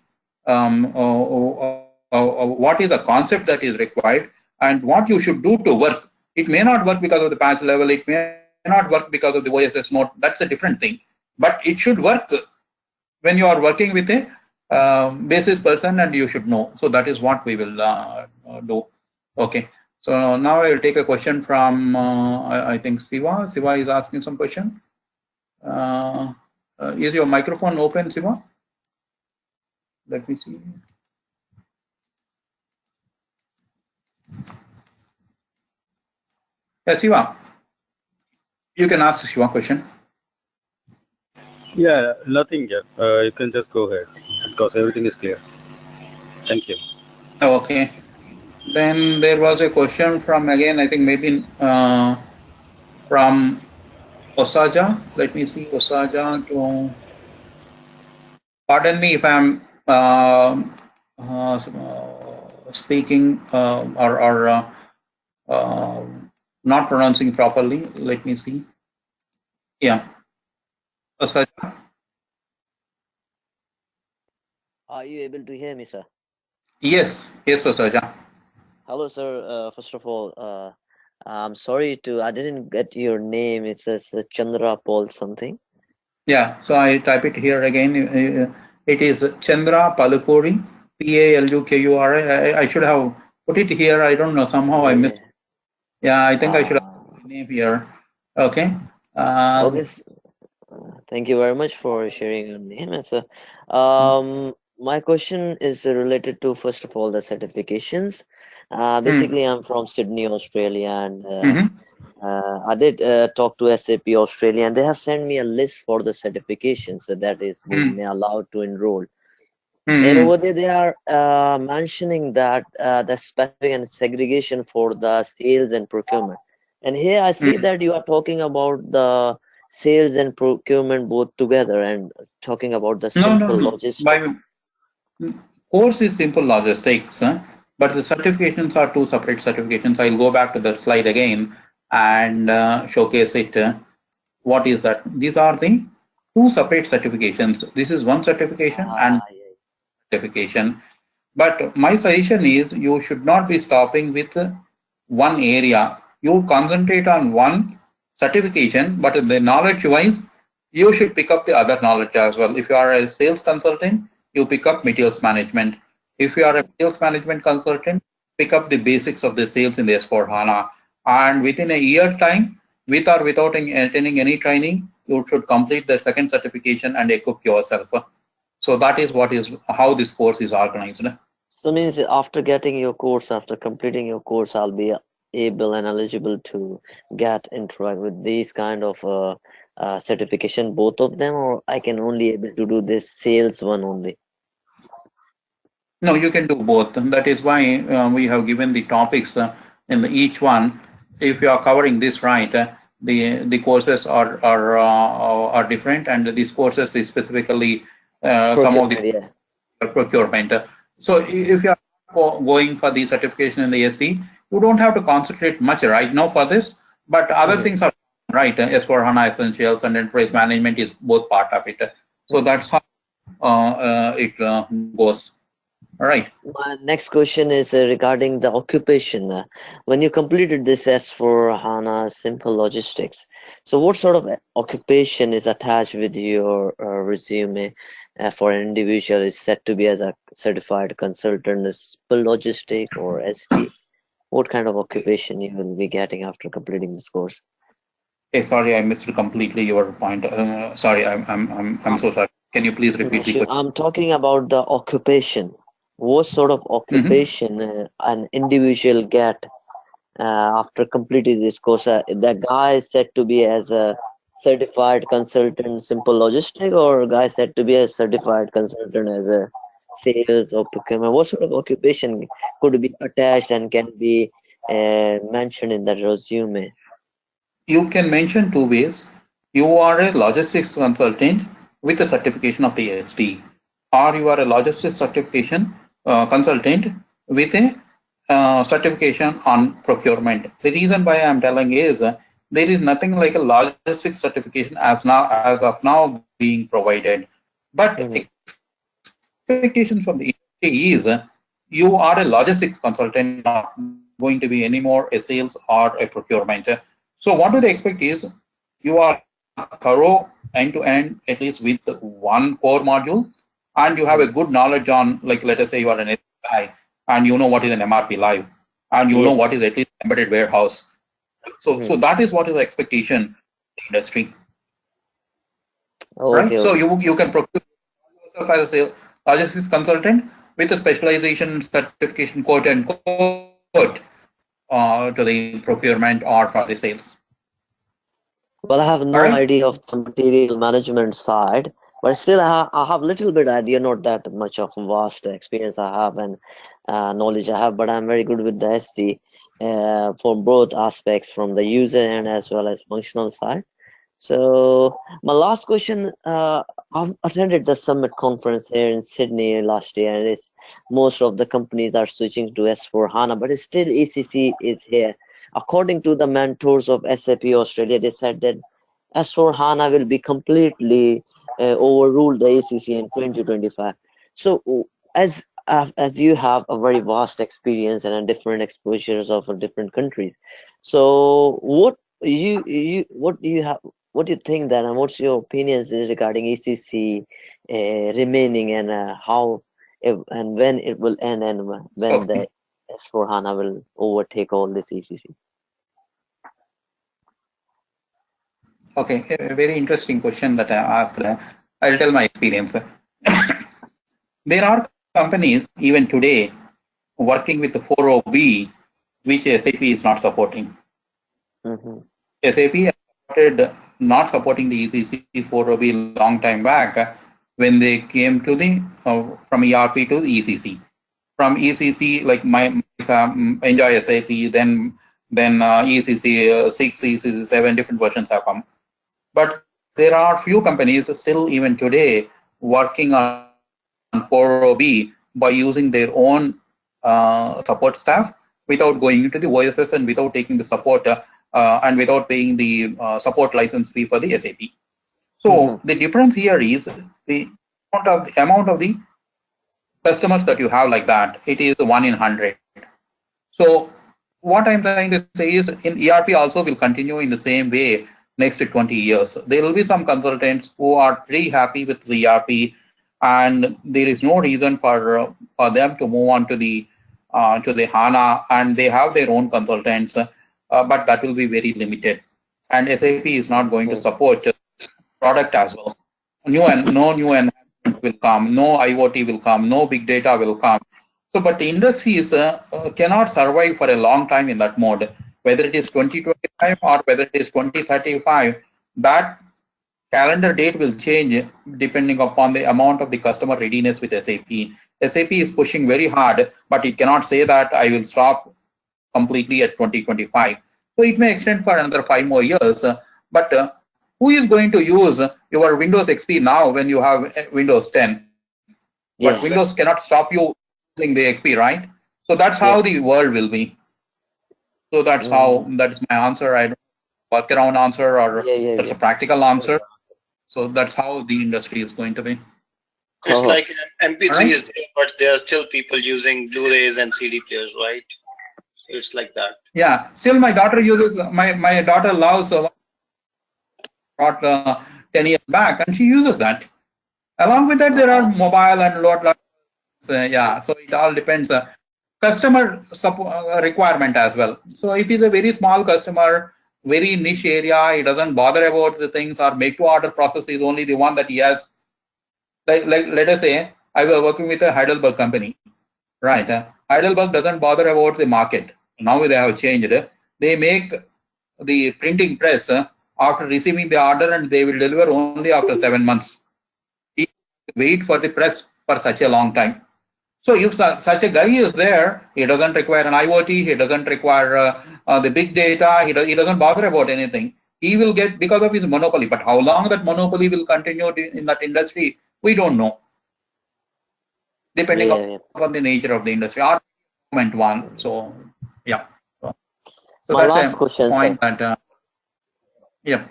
concept that is required, and what you should do to work. It may not work because of the patch level. It may not work because of the OSS mode. That's a different thing. But it should work when you are working with a basis person, and you should know. So that is what we will do. Okay. So now I will take a question from, I think Siva. Siva is asking some question. Is your microphone open, Siva? Let me see. Yeah, Siva, you can ask Siva question. Yeah, nothing yet. You can just go ahead because everything is clear. Thank you. Okay. Then there was a question from, again, I think maybe from Osaja. Let me see, Osaja. Pardon me if I'm speaking or not pronouncing properly. Let me see. Yeah. Osaja. Are you able to hear me, sir? Yes, Osaja. Hello, sir. First of all, I'm sorry I didn't get your name. It says Chandra Paul something. Yeah, so I type it here again. It is Chandra Palukuri, Palukuri. I should have put it here. I don't know. Somehow I missed. Yeah, I think I should have put the name here. Okay. Okay. Thank you very much for sharing your name, sir. My question is related to, first of all, the certifications. Basically, I'm from Sydney, Australia, and I did talk to SAP Australia, and they have sent me a list for the certifications that is being allowed to enroll. And over there, they are mentioning that the specific and segregation for the sales and procurement. And here I see that you are talking about the sales and procurement both together and talking about the simple logistics. Course is simple logistics, but the certifications are two separate certifications. I'll go back to that slide again and showcase it. What is that? These are the two separate certifications. This is one certification and certification. But my suggestion is you should not be stopping with one area. You concentrate on one certification, but in the knowledge wise, you should pick up the other knowledge as well. If you are a sales consultant, you pick up materials management. If you are a materials management consultant, pick up the basics of the sales in the S4HANA. And within a year time, with or without attending any training, you should complete the second certification and equip yourself. So that is how this course is organized. So means after getting your course, after completing your course, I'll be able and eligible to interact with these kind of certification, both of them, or I can only able to do this sales one only? No, you can do both. And that is why we have given the topics in each one. If you are covering this right, the courses are different, and these courses is specifically some of the procurement. So if you are going for the certification in the SD, you don't have to concentrate much right now for this, but other things are right. S4HANA Essentials and Enterprise Management is both part of it. So that's how it goes. All right. My next question is regarding the occupation. When you completed this S4HANA Simple Logistics, so what sort of occupation is attached with your resume for an individual? Is set to be as a certified consultant, Simple Logistic or SD? What kind of occupation you will be getting after completing this course? Hey, sorry, I missed completely your point. Sorry, I'm so sorry. Can you please repeat the question? I'm talking about the occupation. What sort of occupation an individual get after completing this course? That guy is said to be as a certified consultant Simple Logistic, or guy said to be a certified consultant as a sales or procurement? What sort of occupation could be attached and can be mentioned in the resume? You can mention two ways. You are a logistics consultant with a certification of the SD, or you are a logistics certification consultant with a certification on procurement. The reason why I'm telling is there is nothing like a logistics certification as of now being provided, but Mm-hmm. expectations from the industry is you are a logistics consultant, not going to be any more a sales or a procurement. So what do they expect is you are thorough end to end, at least with one core module, and you have a good knowledge on, like, let us say you are an SAP guy and you know what is an MRP live, and you know what is at least Yeah. embedded warehouse. So that is Mm-hmm. what is the expectation in the industry, right? So Okay, okay. you can procure yourself as a logistics consultant with a specialization certification, quote unquote, to the procurement or for the sales. Well, I have All no right. idea of the material management side, but still I have little bit idea, not that much of vast experience I have and knowledge I have, but I'm very good with the SD from both aspects, from the user end as well as functional side. So my last question, I've attended the summit conference here in Sydney last year, and it's most of the companies are switching to S4 HANA, but it's still ECC is here. According to the mentors of SAP Australia, they said that S4 HANA will be completely overrule the ECC in 2025. So as you have a very vast experience and a different exposures of different countries, so what do you have? What do you think then, and what's your opinions regarding ECC remaining, and how and when it will end, and when Okay. the S4 HANA will overtake all this ECC? Okay. A very interesting question that I asked. I'll tell my experience. There are companies even today working with the 40B, which SAP is not supporting. Mm-hmm. SAP started not supporting the ECC 4OB long time back when they came to the from ERP to ECC. From ECC, like my Enjoy SAP, then ECC 6, ECC 7, different versions have come. But there are few companies still even today working on 4OB by using their own support staff without going into the OSS and without taking the support and without paying the support license fee for the SAP. So Mm-hmm. the difference here is the amount of the customers that you have like that. It is 1 in 100. So what I'm trying to say is in ERP also will continue in the same way next 20 years. There will be some consultants who are pretty happy with the ERP, and there is no reason for them to move on to the HANA, and they have their own consultants, but that will be very limited. And SAP is not going to support product as well. No new enhancement will come, no IoT will come, no big data will come. So, but the industries cannot survive for a long time in that mode. Whether it is 2025 or whether it is 2035, that calendar date will change depending upon the amount of the customer readiness with SAP. SAP is pushing very hard, but it cannot say that I will stop completely at 2025. So it may extend for another 5 more years. But who is going to use your Windows XP now when you have Windows 10? But Windows Yes. cannot stop you using the XP, right? So that's how the Yes. world will be. So Mm. that is my answer. I don't work around answer, or Yeah, yeah, that's a yeah. practical answer. So that's how the industry is going to be. It's Oh, like All MP3 right. is there, but there are still people using Blu-rays and CD players, right? So it's like that. Yeah. Still, my daughter uses my daughter loves brought 10 years back, and she uses that. Along with that, there are mobile and lot. Yeah. So it all depends. Customer requirement as well. So if he's a very small customer, very niche area, he doesn't bother about the things, or make to order process is only the one that he has. Like let us say I was working with a Heidelberg company, right? Heidelberg doesn't bother about the market. Now they have changed. They make the printing press after receiving the order, and they will deliver only after 7 months. He wait for the press for such a long time. So if such a guy is there, he doesn't require an IoT, he doesn't require the big data, he doesn't bother about anything. He will get because of his monopoly. But how long that monopoly will continue in that industry, we don't know, depending Yeah, yeah. upon the nature of the industry or moment one. So yeah, so, so My that's last a question, sir. point that yeah.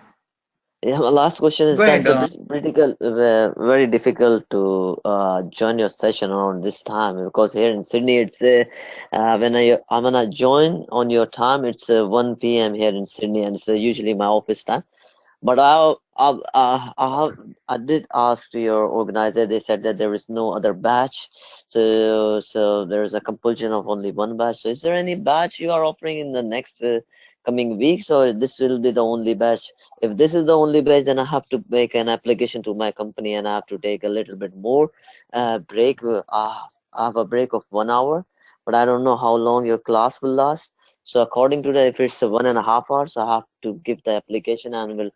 Yeah, my last question is Go that's ahead. a bit critical, very difficult to join your session around this time because here in Sydney it's when I join on your time it's 1 p.m. here in Sydney and it's usually my office time. But I did ask to your organizer. They said that there is no other batch, so there is a compulsion of only one batch. So is there any batch you are offering in the next coming weeks, or this will be the only batch? If this is the only batch, then I have to make an application to my company and I have to take a little bit more break. I have a break of 1 hour, but I don't know how long your class will last. So according to that, if it's a 1.5 hours, I have to give the application and will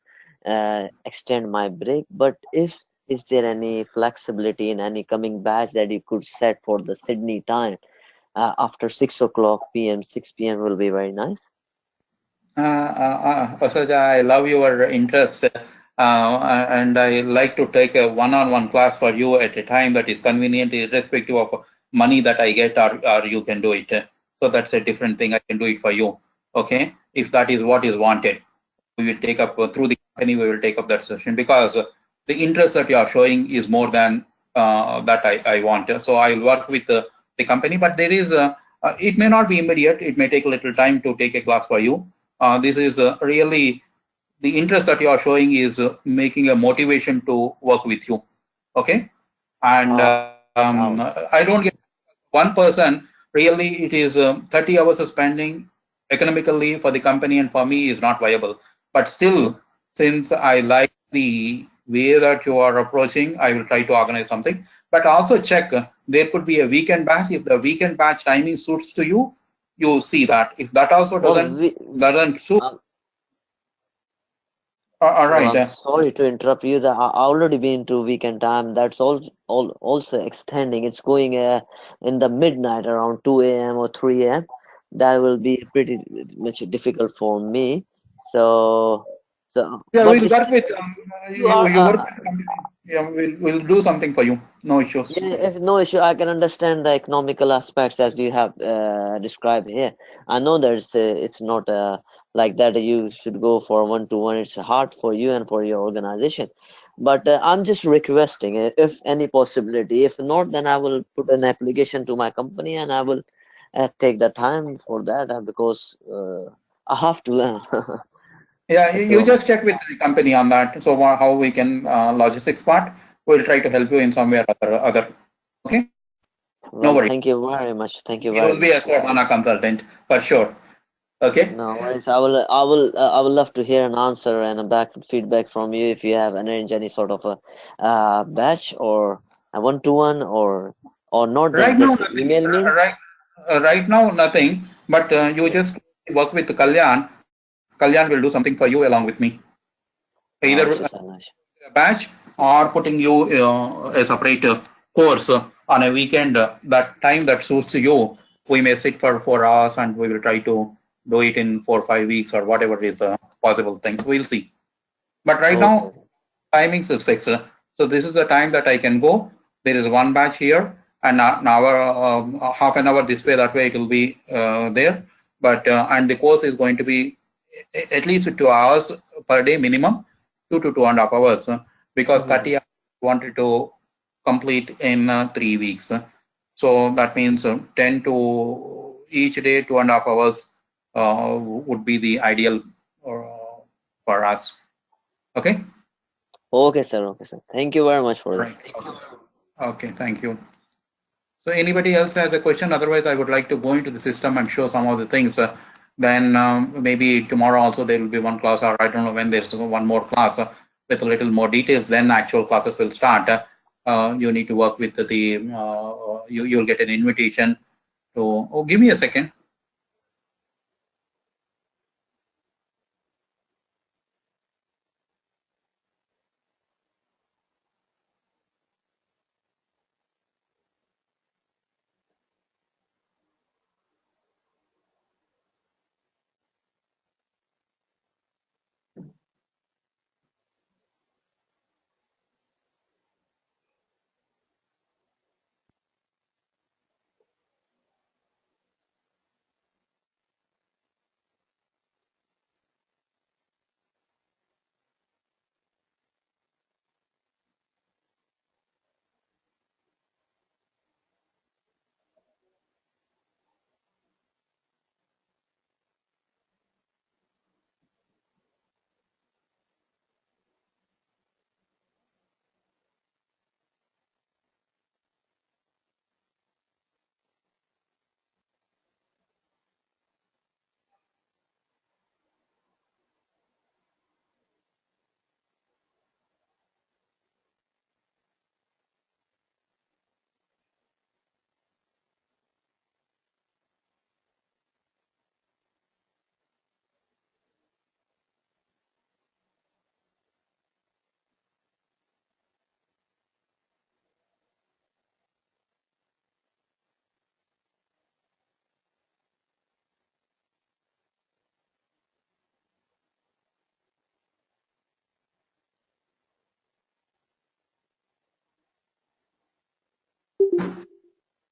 extend my break. But if is there any flexibility in any coming batch that you could set for the Sydney time after 6 o'clock p.m. 6 p.m. will be very nice. Asaja, I love your interest, and I like to take a one-on-one class for you at a time that is convenient, irrespective of money that I get, or you can do it. So that's a different thing. I can do it for you. Okay, if that is what is wanted, we will take up through the company. We will take up that session because the interest that you are showing is more than that I want. So I will work with the company, but there is it may not be immediate. It may take a little time to take a class for you. This is really the interest that you are showing is making a motivation to work with you. Okay, and Wow. I don't get one person. Really, it is 30 hours of spending economically for the company and for me is not viable. But still, since I like the way that you are approaching, I will try to organize something. But also check there could be a weekend batch. If the weekend batch timing suits to you, you see that. If that also Oh, doesn't suit, um, all oh, right. I'm sorry to interrupt you. I already been to weekend time. That's also extending. It's going in the midnight around 2 a.m. or 3 a.m. That will be pretty much difficult for me. So, Yeah, but we'll it's work still with you are. you work with the company. Yeah, we'll do something for you. No issues. Yeah, if no issue, I can understand the economical aspects as you have described here. I know there's it's not like that you should go for one-to-one. It's hard for you and for your organization. But I'm just requesting if any possibility. If not, then I will put an application to my company and I will take the time for that because I have to learn. Yeah, you So, just check with the company on that. So how we can logistics part, we'll try to help you in some way or other. Okay, no well, worries. thank you very much. Thank you You very will be a much. HANA consultant for sure. Okay. No worries. I will love to hear an answer and a back feedback from you if you have arranged any sort of a batch or a one-to-one or not. Then Right now, just nothing. email me. Right now, nothing. But you Yeah. just work with Kalyan. Kalyan will do something for you along with me. Either Sure, Sanash. a batch or putting you a separate course on a weekend. That time that suits you, we may sit for 4 hours and we will try to do it in 4 or 5 weeks or whatever is possible things. We'll see. But right Okay. now, timings is fixed. So this is the time that I can go. There is one batch here, and an hour, half an hour this way, that way it will be there. But and the course is going to be at least 2 hours per day minimum, 2 to 2.5 hours, because Mhm. 30 hours I wanted to complete in 3 weeks. So that means 10 to each day, 2.5 hours would be the ideal for us. Okay. Okay, sir. Okay, sir. Thank you very much for Right. this. Okay, thank you. So anybody else has a question? Otherwise, I would like to go into the system and show some of the things. Then maybe tomorrow also there will be one class, or I don't know when there's one more class with a little more details. Then actual classes will start. You need to work with you'll get an invitation to. Oh, give me a second.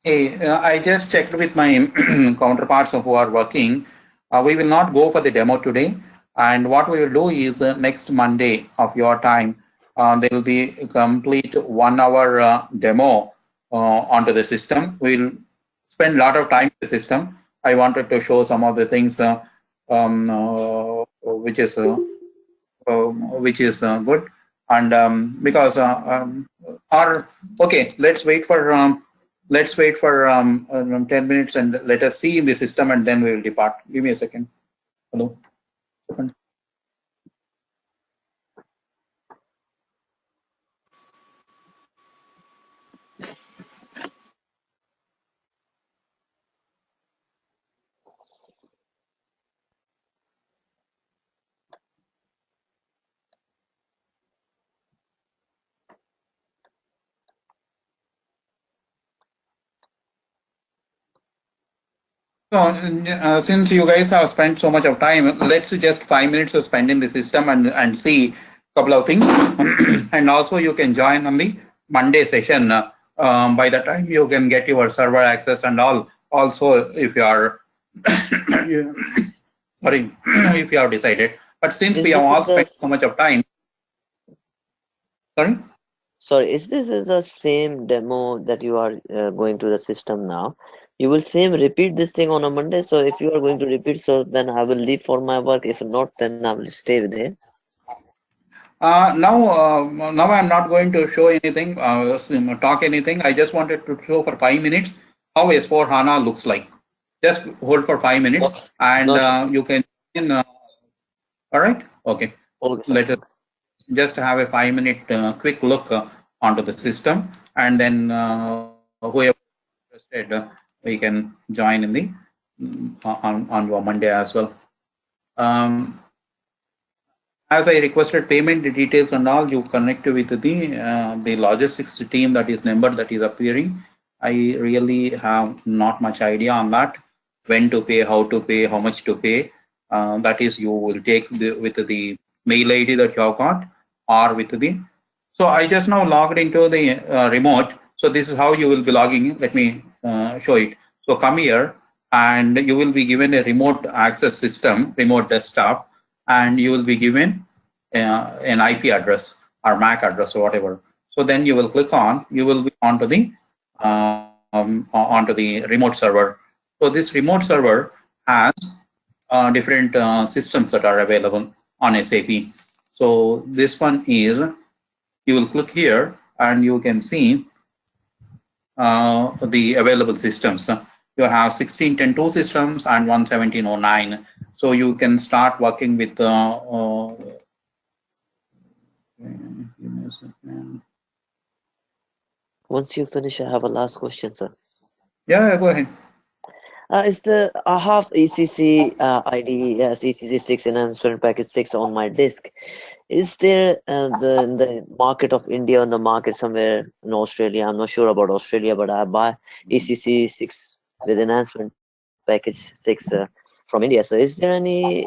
Hey, I just checked with my counterparts who are working. We will not go for the demo today. And what we will do is next Monday of your time, there will be a complete 1 hour demo onto the system. We'll spend a lot of time in the system. I wanted to show some of the things which is good. And because or okay, let's wait for 10 minutes and let us see in the system and then we will depart. Give me a second. Hello. So, since you guys have spent so much of time, let's just 5 minutes to spend in the system and see a couple of things. And also you can join on the Monday session. By the time you can get your server access and all. Also, if you are, sorry, if you have decided. But since we have all spent so much of time, sorry? Sorry, is this is the same demo that you are going to the system now? You will same repeat this thing on a Monday. So if you are going to repeat, so then I will leave for my work. If not, then I will stay there. Now I'm not going to show anything, talk anything. I just wanted to show for 5 minutes how S4 HANA looks like. Just hold for 5 minutes and you can. All right. Okay. Let us just have a 5 minute quick look onto the system, and then whoever is interested, we can join in the on your Monday as well. As I requested payment details and all, you connect with the logistics team, that is number that is appearing. I really have not much idea on that. When to pay, how to pay, how much to pay. That is you will take with the mail ID that you have got or with the. So I just now logged into the remote. So this is how you will be logging in. Let me show it. So come here and you will be given a remote access system, remote desktop, and you will be given an IP address or MAC address or whatever. So then you will click on, you will be onto the remote server. So this remote server has different systems that are available on SAP. So this one is, you will click here and you can see the available systems. You have 16.10.2 systems and 117.09. So you can start working with Once you finish, I have a last question, sir. Yeah, go ahead. Is the I have ECC ID, yes, ECC 6 enhancement package 6 on my disk. Is there the market of India on the market somewhere in Australia? I'm not sure about Australia, but I buy ECC 6 with enhancement package 6 from India. So is there any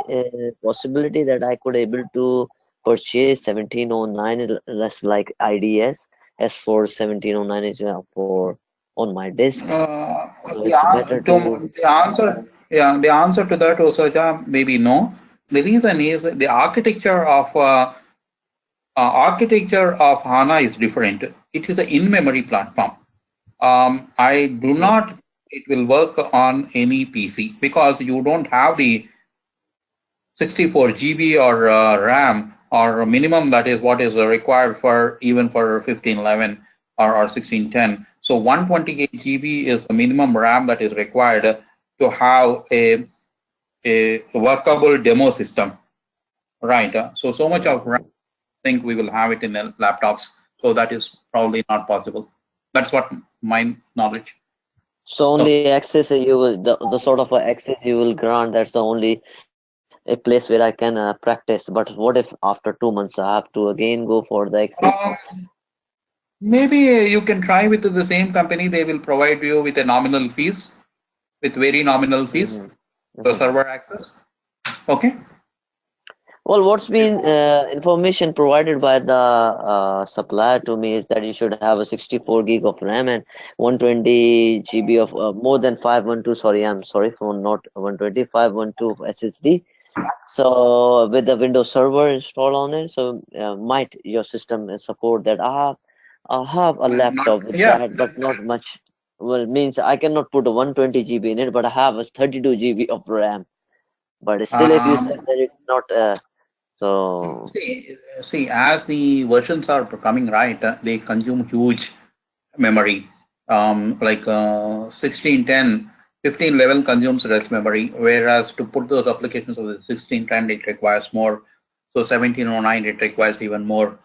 possibility that I could able to purchase 1709 less like IDS as for 1709 is for on my disk? So it's better to. The answer to that, Osaja, maybe no. The reason is the architecture of HANA is different. It is an in-memory platform. I do not think it will work on any PC because you don't have the 64 GB or RAM or minimum, that is what is required for even for 1511 or 1610. So 128 GB is the minimum RAM that is required to have a workable demo system, right? So much of RAM, I think we will have it in the laptops. So that is probably not possible. That's what my knowledge. So only access you will the sort of access you will grant. That's the only a place where I can practice. But what if after 2 months I have to again go for the access? Maybe you can try with the same company. They will provide you with a nominal fees, with very nominal fees for server access. Okay. Well, what's been information provided by the supplier to me is that you should have a 64 gig of RAM and 120 GB of more than 512. Sorry, I'm sorry for not 120, 512 SSD. So with the Windows Server installed on it, so might your system support that? I have a Not, laptop with yeah. that, but not much. Well, means I cannot put a 120 GB in it, but I have a 32 GB of RAM. But still, if you said Um, that it's not, so see, as the versions are coming, right, they consume huge memory. Like 1610, 15 level consumes less memory, whereas to put those applications of the 1610, it requires more. So 1709, it requires even more.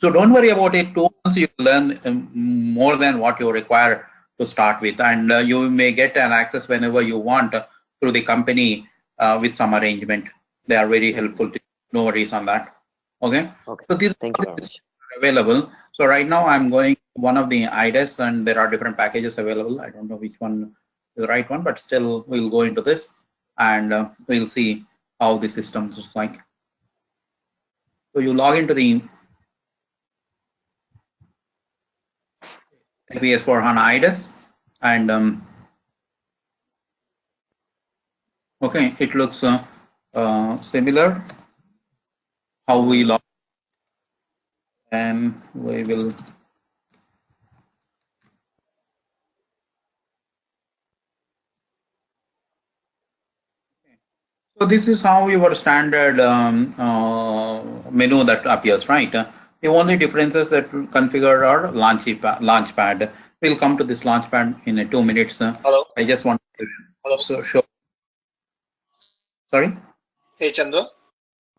So don't worry about it. Once you learn more than what you require to start with, and you may get an access whenever you want through the company with some arrangement. They are very helpful. No worries on that. Okay. okay. So these Thank you very are much. available. So right now I'm going one of the IDES, and there are different packages available. I don't know which one is the right one, but still we'll go into this and we'll see how the system is like. So you log into the SAP for HANA IDES, and okay, it looks similar. How we log, and we will. So this is how your standard menu that appears, right? The only differences that will configure are launchpad. We'll come to this launchpad in 2 minutes. Hello. I just want to Hello. show. Sorry. Hey, Chandra.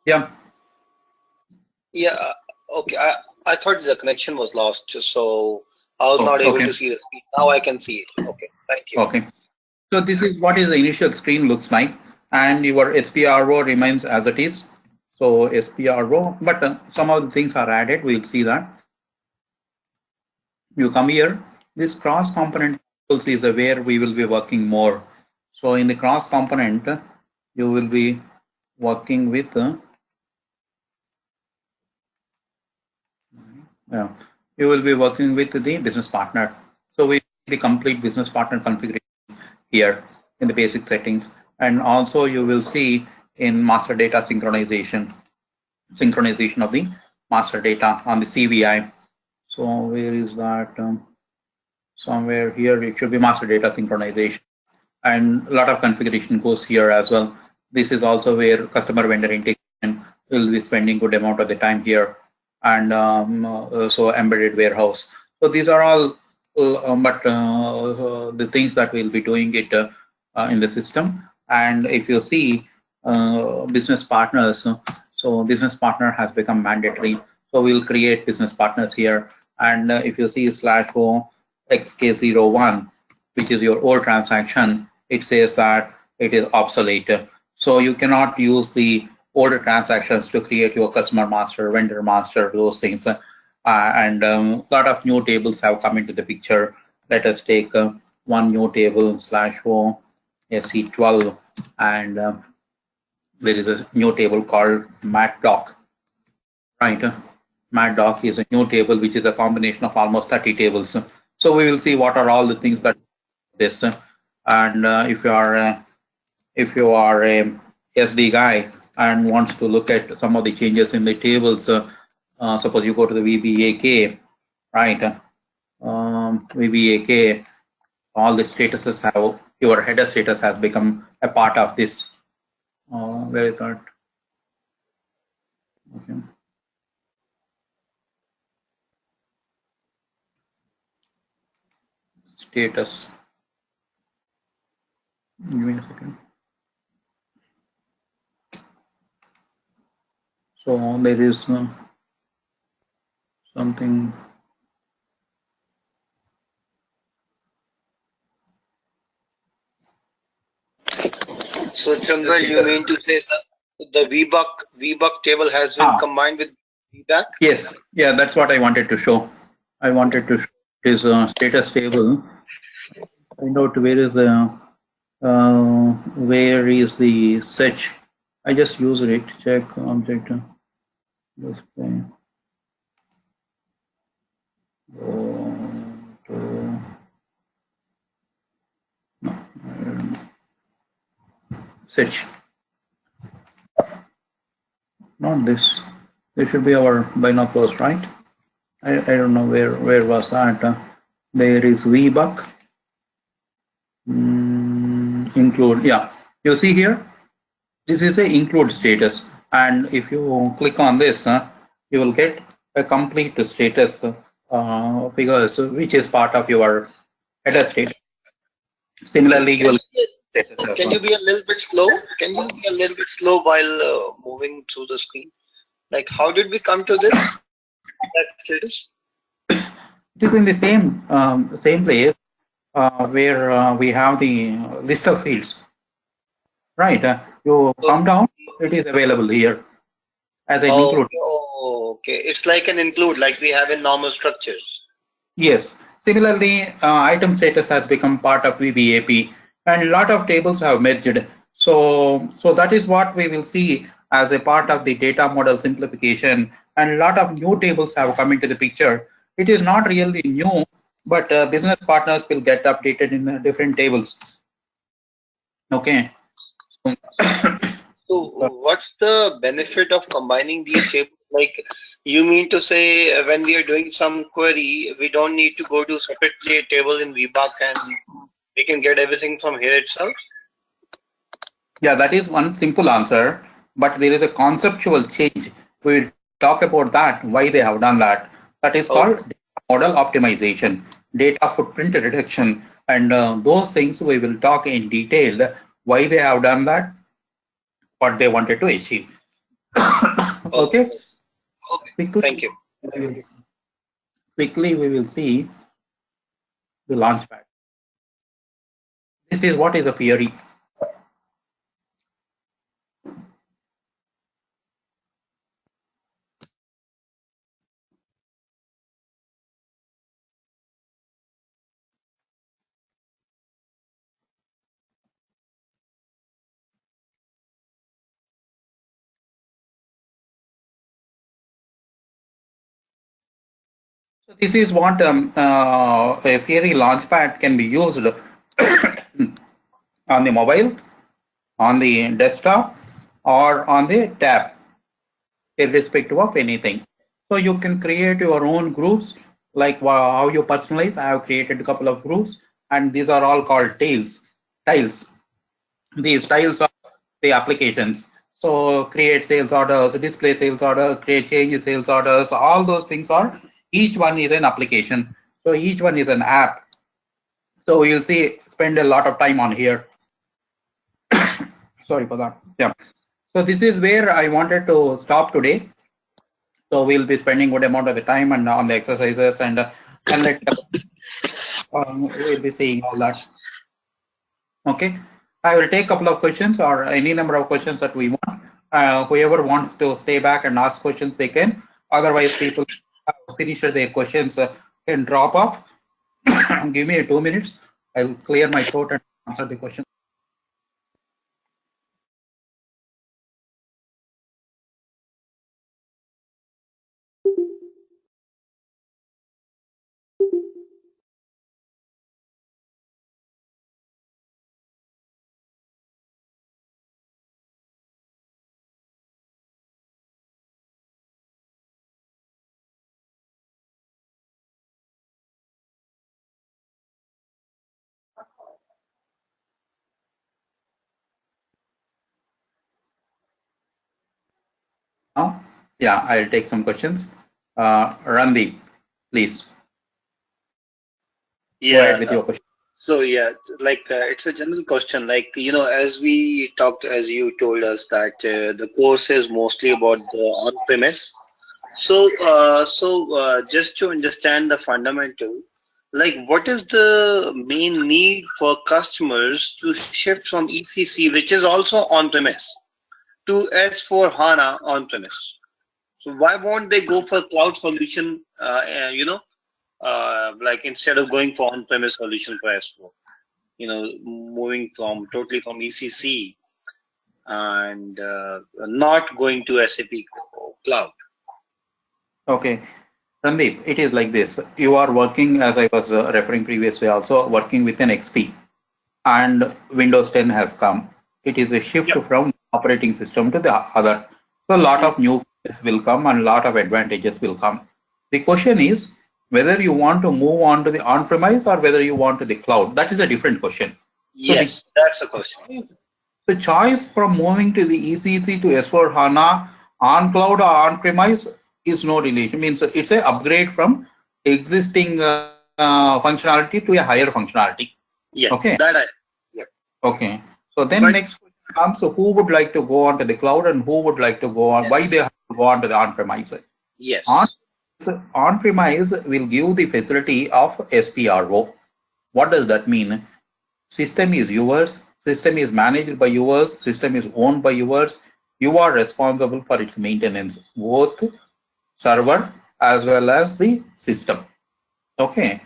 Yeah. Yeah. Okay. I thought the connection was lost, so I was not able Okay. to see the screen. Now I can see it. Okay. Thank you. Okay. So this is what is the initial screen looks like, and your SPRO remains as it is. So SPRO, but some of the things are added. We'll see that. You come here. This cross component is the where we will be working more. So in the cross component, you will be working with. You will be working with the business partner. So we the complete business partner configuration here in the basic settings, and also you will see in master data synchronization of the master data on the CVI. So where is that? Somewhere here it should be master data synchronization, and a lot of configuration goes here as well. This is also where customer vendor integration will be spending good amount of the time here, and so embedded warehouse. So these are all the things that we'll be doing it in the system. And if you see business partners, so business partner has become mandatory. So we'll create business partners here. And if you see /o xk01, which is your old transaction, it says that it is obsolete. So you cannot use the older transactions to create your customer master, vendor master, those things. And a lot of new tables have come into the picture. Let us take one new table /o SC12, and there is a new table called MatDoc, right? MatDoc is a new table which is a combination of almost 30 tables. So we will see what are all the things that this, and if you are a SD guy and wants to look at some of the changes in the tables, suppose you go to the VBAK, right? VBAK, all the statuses have, your header status has become a part of this. Where is that? Okay. Status. Give me a second. So there is something. So, Chandra, you mean to say that the VBuck table has been combined with VBAC? Yes, yeah, that's what I wanted to show. I wanted to show this status table. Find out where is the search I just used it. Check object display. Go to no, search. Not this. This should be our binoculars, right? I don't know where was that. There is VBuck. Include. Yeah. You see here. This is the include status, and if you click on this, you will get a complete status figures, which is part of your header status. Similarly, you will status as Can well. you be a little bit slow? Can you be a little bit slow while moving through the screen? Like, how did we come to this that status? It is in the same place where we have the list of fields, right? You come down, it is available here as an include. Oh, okay. It's like an include, like we have in normal structures. Yes. Similarly, item status has become part of VBAP, and a lot of tables have merged. So that is what we will see as a part of the data model simplification, and a lot of new tables have come into the picture. It is not really new, but business partners will get updated in different tables. Okay. So, what's the benefit of combining these tables? Like, you mean to say when we are doing some query, we don't need to go to separately a table in VBuck and we can get everything from here itself? Yeah, that is one simple answer, but there is a conceptual change. We will talk about that, why they have done that. That is called Oh, data model optimization, data footprint reduction, and those things we will talk in detail, why they have done that, what they wanted to achieve. okay. Okay, Okay. Thank quickly, you. we will see the launchpad. This is what is a theory. So this is what a theory launchpad can be used on the mobile, on the desktop, or on the tab, irrespective of anything. So you can create your own groups, like how you personalize. I have created a couple of groups, and these are all called tails. Tiles. These tiles are the applications. So create sales orders, display sales orders, create change sales orders. All those things are, each one is an application. So each one is an app. So you'll see, spend a lot of time on here. Sorry for that. Yeah. So this is where I wanted to stop today. So we'll be spending good amount of the time and on the exercises, and we'll be seeing all that. Okay. I will take a couple of questions or any number of questions that we want. Whoever wants to stay back and ask questions, they can. Otherwise, people finish their questions can drop off. Give me 2 minutes. I'll clear my throat and answer the question. Now, yeah, I'll take some questions. Randeep, please go ahead Yeah. with your question. So yeah, like it's a general question. Like as we talked, as you told us that the course is mostly about the on-premise. So just to understand the fundamental, like what is the main need for customers to shift from ECC, which is also on-premise, to S4 HANA on-premise? So why won't they go for cloud solution? Like instead of going for on-premise solution for S4, moving from totally from ECC and not going to SAP Cloud? Okay, Randeep, it is like this. You are working, as I was referring previously, also working with an XP, and Windows 10 has come. It is a shift Yep. from operating system to the other. So a lot of new features will come and a lot of advantages will come. The question is whether you want to move on to the on-premise or whether you want to the cloud. That is a different question. Yes, that's a question. The choice from moving to the ECC to S4 HANA on cloud or on premise is no relation. Means it's an upgrade from existing functionality to a higher functionality. Yeah, Okay. Yeah. Okay. So then next question comes: so who would like to go on to the cloud and who would like to go on? Why they have to go on to the on-premise? Yes. On-premise will give the facility of SPRO. What does that mean? System is yours, system is managed by yours, system is owned by yours. You are responsible for its maintenance, both server as well as the system. Okay.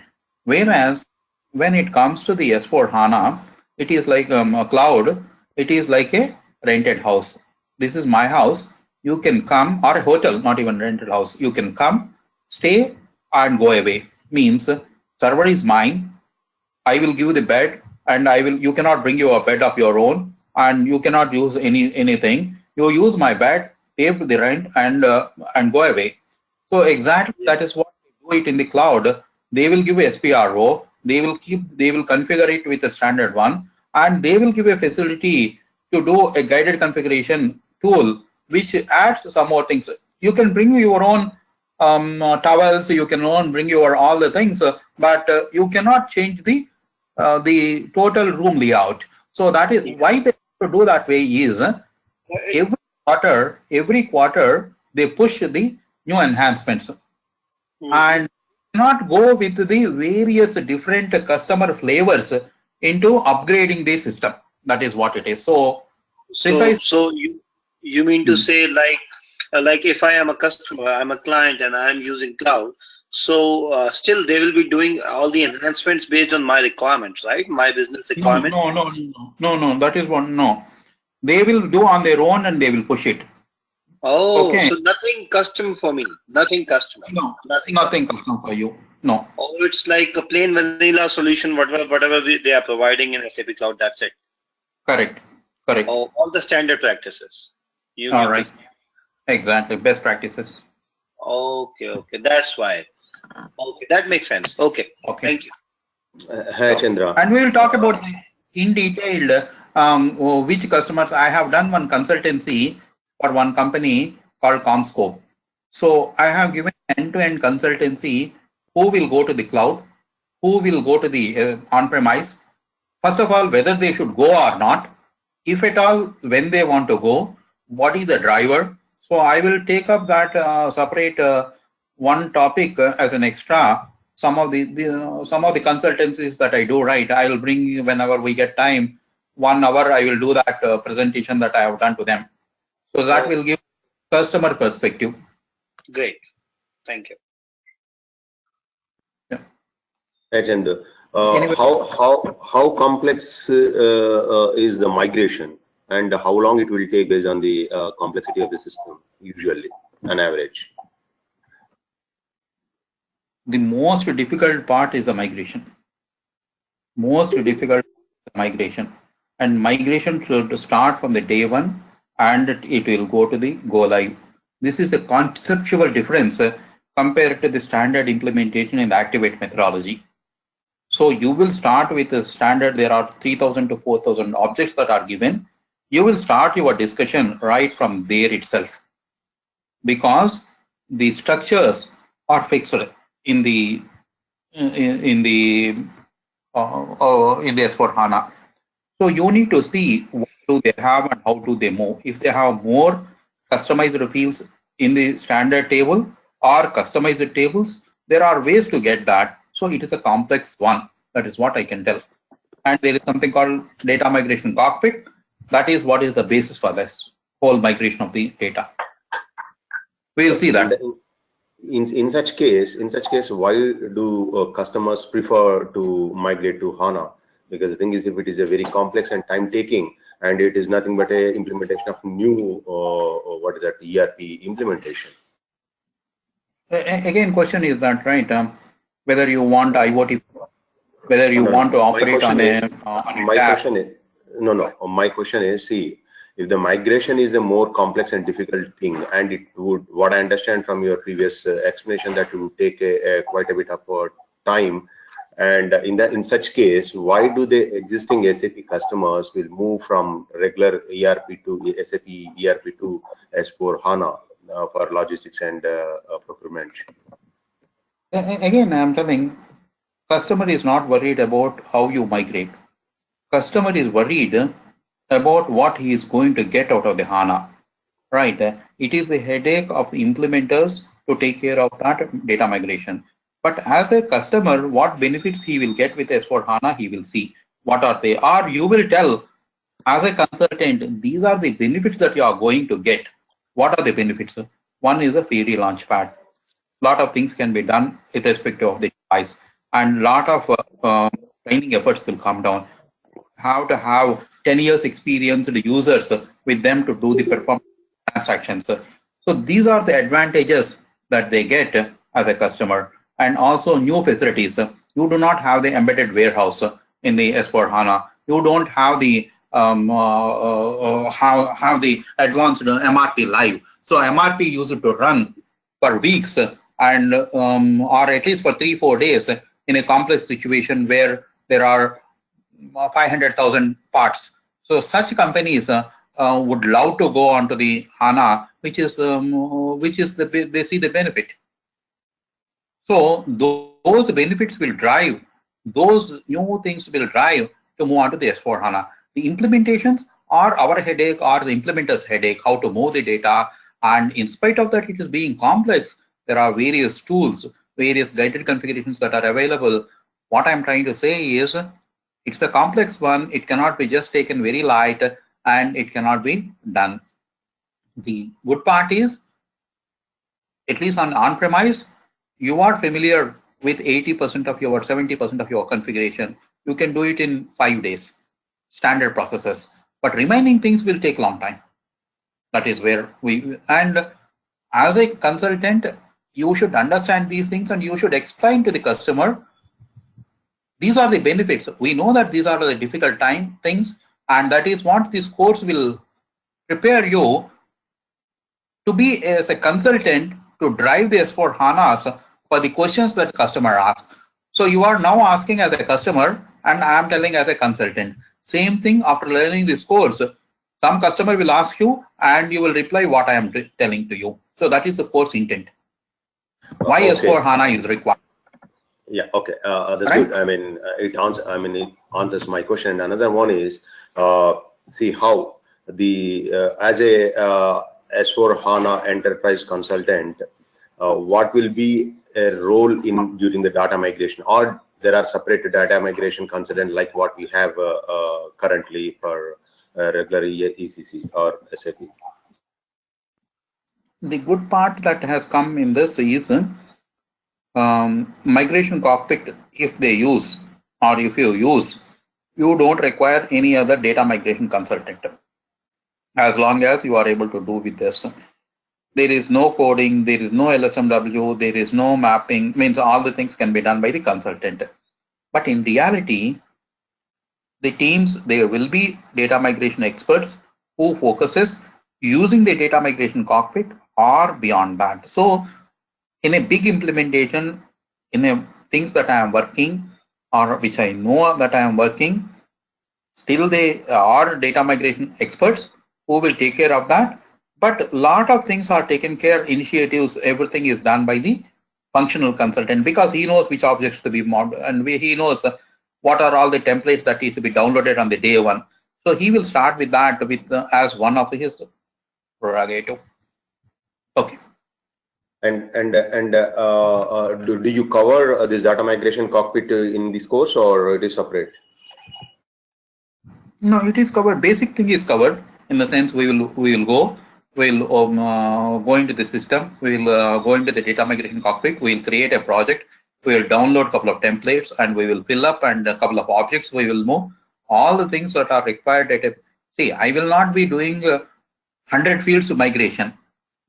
Whereas when it comes to the S4 HANA, it is like a cloud, it is like a rented house. This is my house. You can come, or a hotel, not even rented house. You can come, stay, and go away. Means server is mine. I will give you the bed, and you cannot bring your bed of your own, and you cannot use anything. You use my bed, pay the rent, and go away. So exactly that is what they do it in the cloud. They will give a SPRO. They will configure it with a standard one, and they will give a facility to do a guided configuration tool, which adds some more things. You can bring your own towels. You can bring your all the things, but you cannot change the total room layout. So that is why they have to do that way is every quarter they push the new enhancements and not go with the various different customer flavors into upgrading the system. That is what it is. So you mean to say like if I am a customer, I'm a client, and I'm using cloud, so still they will be doing all the enhancements based on my requirements, right? My business requirements. No. That is one. No, they will do on their own and they will push it. Oh, okay. So nothing custom for me. Nothing custom. No, nothing custom for you. No. Oh, it's like a plain vanilla solution, whatever they are providing in SAP Cloud. That's it. Correct. Oh, all the standard practices. All right. Exactly. Best practices. Okay. That's why. Okay, that makes sense. Okay. Thank you. Hi, Chandra. And we will talk about in detail which customers. I have done one consultancy for one company called Comscope. So I have given end-to-end consultancy who will go to the cloud, who will go to the on-premise. First of all, whether they should go or not. If at all, when they want to go, what is the driver? So I will take up that separate one topic as an extra. Some of the consultancies that I do, right? I will bring whenever we get time. 1 hour, I will do that presentation that I have done to them. So that will give customer perspective. Great, thank you. Yeah. Hey, Chandra. How complex is the migration, and how long it will take based on the complexity of the system, usually, on average? The most difficult part is the migration. And migration should start from the day one, and it will go to the go live. This is a conceptual difference compared to the standard implementation in the Activate methodology. So you will start with the standard. There are 3,000 to 4,000 objects that are given. You will start your discussion right from there itself, because the structures are fixed in the S4 HANA. So you need to see what do they have and how do they move. If they have more customized fields in the standard table or customized tables, there are ways to get that. So it is a complex one. That is what I can tell. And there is something called data migration cockpit. That is what is the basis for this whole migration of the data. We'll see that. In such case, why do customers prefer to migrate to HANA? Because the thing is, if it is a very complex and time-taking, and it is nothing but a implementation of new what is that, ERP implementation. Again, question is that, right? Whether you want IoT, whether you want to operate on a my question is my question is, see, if the migration is a more complex and difficult thing, and it would, what I understand from your previous explanation, that it would take quite a bit of time, and in such case, why do the existing SAP customers will move from regular ERP to SAP ERP to S4 HANA for logistics and procurement? Again, I'm telling, customer is not worried about how you migrate. Customer is worried about what he is going to get out of the HANA, right? It is the headache of the implementers to take care of that data migration. But as a customer, what benefits he will get with S4 HANA, he will see. What are they? Or you will tell as a consultant, these are the benefits that you are going to get. What are the benefits? One is a free launchpad. Lot of things can be done irrespective of the device, and lot of training efforts will come down. How to have 10 years experienced users with them to do the performance transactions. So these are the advantages that they get as a customer, and also new facilities. You do not have the embedded warehouse in the S4 HANA. You don't have the have the advanced MRP live. So MRP used to run for weeks and or at least for 3-4 days in a complex situation where there are 500,000 parts. So such companies would love to go onto the HANA, which is they see the benefit. So those benefits will drive, those new things will drive to move on to the S4 HANA. The implementations are our headache or the implementer's headache, how to move the data. And in spite of that, it is being complex. There are various tools, various guided configurations that are available. What I'm trying to say is, it's a complex one. It cannot be just taken very light, and it cannot be done. The good part is, at least on-premise, you are familiar with 80% of your 70% of your configuration. You can do it in 5 days, standard processes. But remaining things will take a long time. That is where and as a consultant, you should understand these things and you should explain to the customer, these are the benefits. We know that these are the difficult things, and that is what this course will prepare you to be as a consultant to drive the S4 HANAs for the questions that customer asks. So you are now asking as a customer, and I am telling as a consultant. Same thing after learning this course. Some customer will ask you, and you will reply what I am telling to you. So that is the course intent. Why S4 HANA is required. Yeah, okay, that's right? Good. I mean, it answers my question. Another one is, see how the as a S4 HANA enterprise consultant, what will be a role in during the data migration, or there are separate data migration consultant like what we have currently for regular ECC or SAP? The good part that has come in this is migration cockpit. If they use, or if you use, you don't require any other data migration consultant, as long as you are able to do with this. There is no coding, there is no LSMW, there is no mapping, means all the things can be done by the consultant. But in reality, the teams, there will be data migration experts who focuses using the data migration cockpit or beyond that. So in a big implementation, in a things that I am working or which I know that I am working, still they are data migration experts who will take care of that. But a lot of things are taken care, initiatives, everything is done by the functional consultant, because he knows which objects to be modeled, and he knows what are all the templates that need to be downloaded on the day one. So he will start with that with as one of his prerogative. Okay. And do you cover this data migration cockpit in this course, or it is separate? No, it is covered. Basic thing is covered in the sense we'll go into the system. We'll go into the data migration cockpit. We'll create a project. We'll download a couple of templates and we will fill up, and a couple of objects we will move. All the things that are required at a See, I will not be doing 100 fields migration,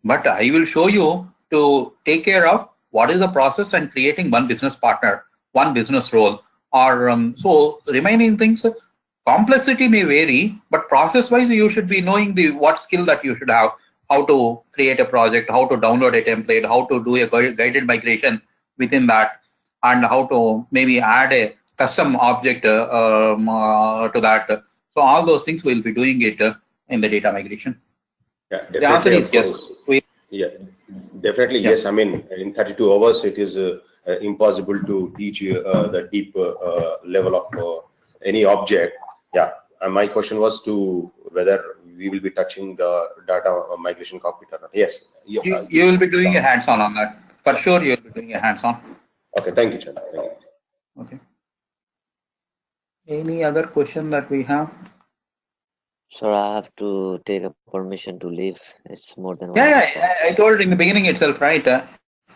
but I will show you to take care of what is the process and creating one business partner, one business role, or so remaining things. Complexity may vary, but process-wise, you should be knowing the what skill that you should have, how to create a project, how to download a template, how to do a guided migration within that, and how to maybe add a custom object to that. So all those things we'll be doing it in the data migration. Yeah, The answer definitely, is of yes. course. Yeah, definitely Yeah. yes. I mean, in 32 hours, it is impossible to teach you the deep level of any object. Yeah, my question was to whether we will be touching the data migration cockpit or not. Yes. You will be doing a hands-on on that. For sure, you will be doing a hands-on. Okay, thank you, Chandra. Thank you. Okay. Any other question that we have? So I have to take a permission to leave. It's more than 1 Yeah, hour. yeah, I told in the beginning itself, right?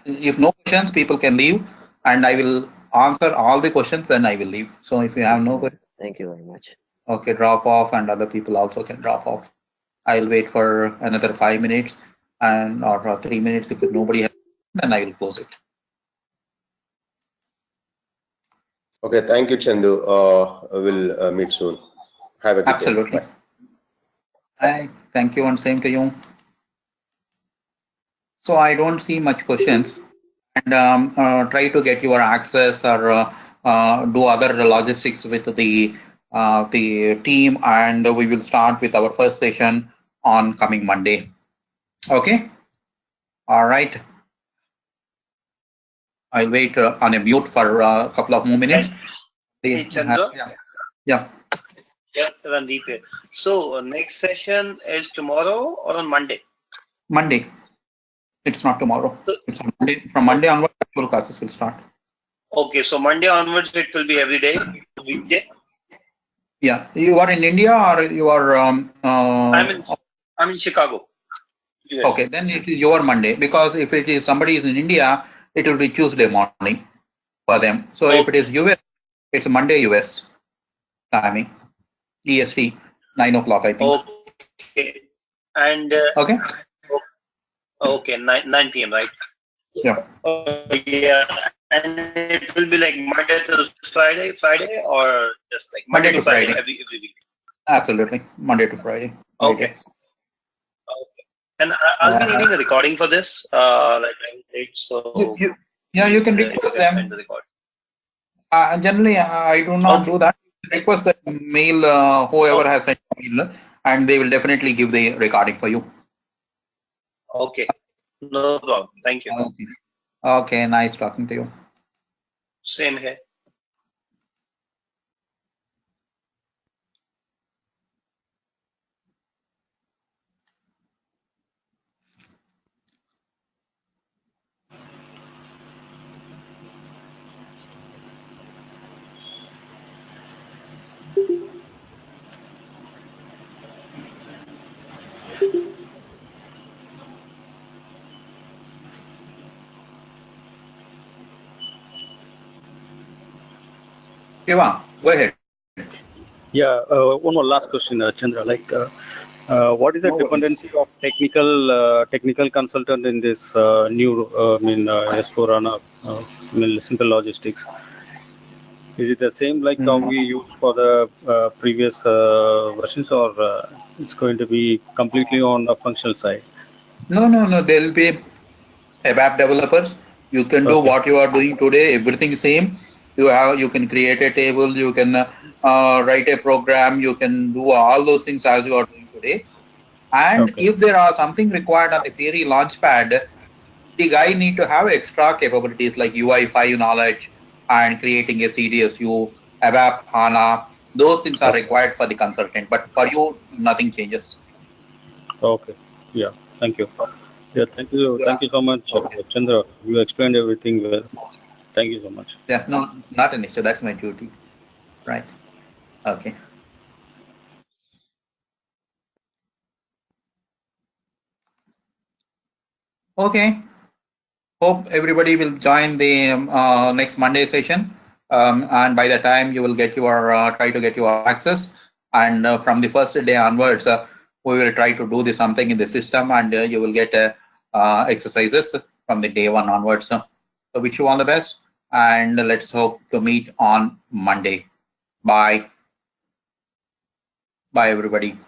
If no questions, people can leave, and I will answer all the questions. Then I will leave. So if you have no questions, Thank you very much. okay, drop off, and other people also can drop off. I'll wait for another 5 minutes, and or 3 minutes. If nobody has, then I will close it. Okay, thank you, Chandu. We'll meet soon. Have a good Absolutely. day. Bye. Hi, thank you, and same to you. So I don't see much questions, and try to get your access or do other logistics with the team, and we will start with our first session on coming Monday. Okay. All right. I'll wait on a mute for a couple of more minutes. Hey, Chandra. Yeah. Yeah, Randeep here. So next session is tomorrow or on Monday? Monday. It's not tomorrow. It's on Monday. From Monday onward, actual classes will start. Okay, so Monday onwards it will be every day, weekday. Yeah. You are in India or you are? I'm in Chicago. US. Okay, then it is your Monday, because if it is somebody is in India, it will be Tuesday morning for them. So if it is US, it's Monday US timing, EST 9 o'clock, I think. Okay. And okay. Okay, 9 p.m. right? Yeah. Yeah, and it will be like Monday to Friday, or just like Monday to Friday every week. Absolutely, Monday to Friday. Okay. Okay. And I'll be needing a recording for this, like so. You can request them. Send the record. Generally, I do not do that. Request the mail, whoever has sent mail, and they will definitely give the recording for you. Okay, no problem. Thank you. Okay, nice talking to you. Same here. Shiva, go ahead. Yeah, one more last question, Chandra. Like, what is the dependency of technical consultant in this new S4 HANA simple logistics? Is it the same like how we used for the previous versions, or it's going to be completely on the functional side? No. There will be ABAP developers. You can do what you are doing today. Everything same. You can create a table. You can write a program. You can do all those things as you are doing today. And if there are something required on the theory launchpad, the guy need to have extra capabilities like UI5 knowledge and creating a CDSU, ABAP, HANA. Those things are required for the consultant, but for you, nothing changes. Okay. Yeah. Thank you. Yeah. Thank you. Thank you so much, Chandra. You explained everything well. Thank you so much. Yeah. No, not an issue. That's my duty. Right. Okay. Okay. Hope everybody will join the next Monday session. And by the time you will get your try to get your access. and from the first day onwards, we will try to do something in the system, and you will get exercises from the day one onwards. So wish you all the best, and let's hope to meet on Monday. Bye. Bye, everybody.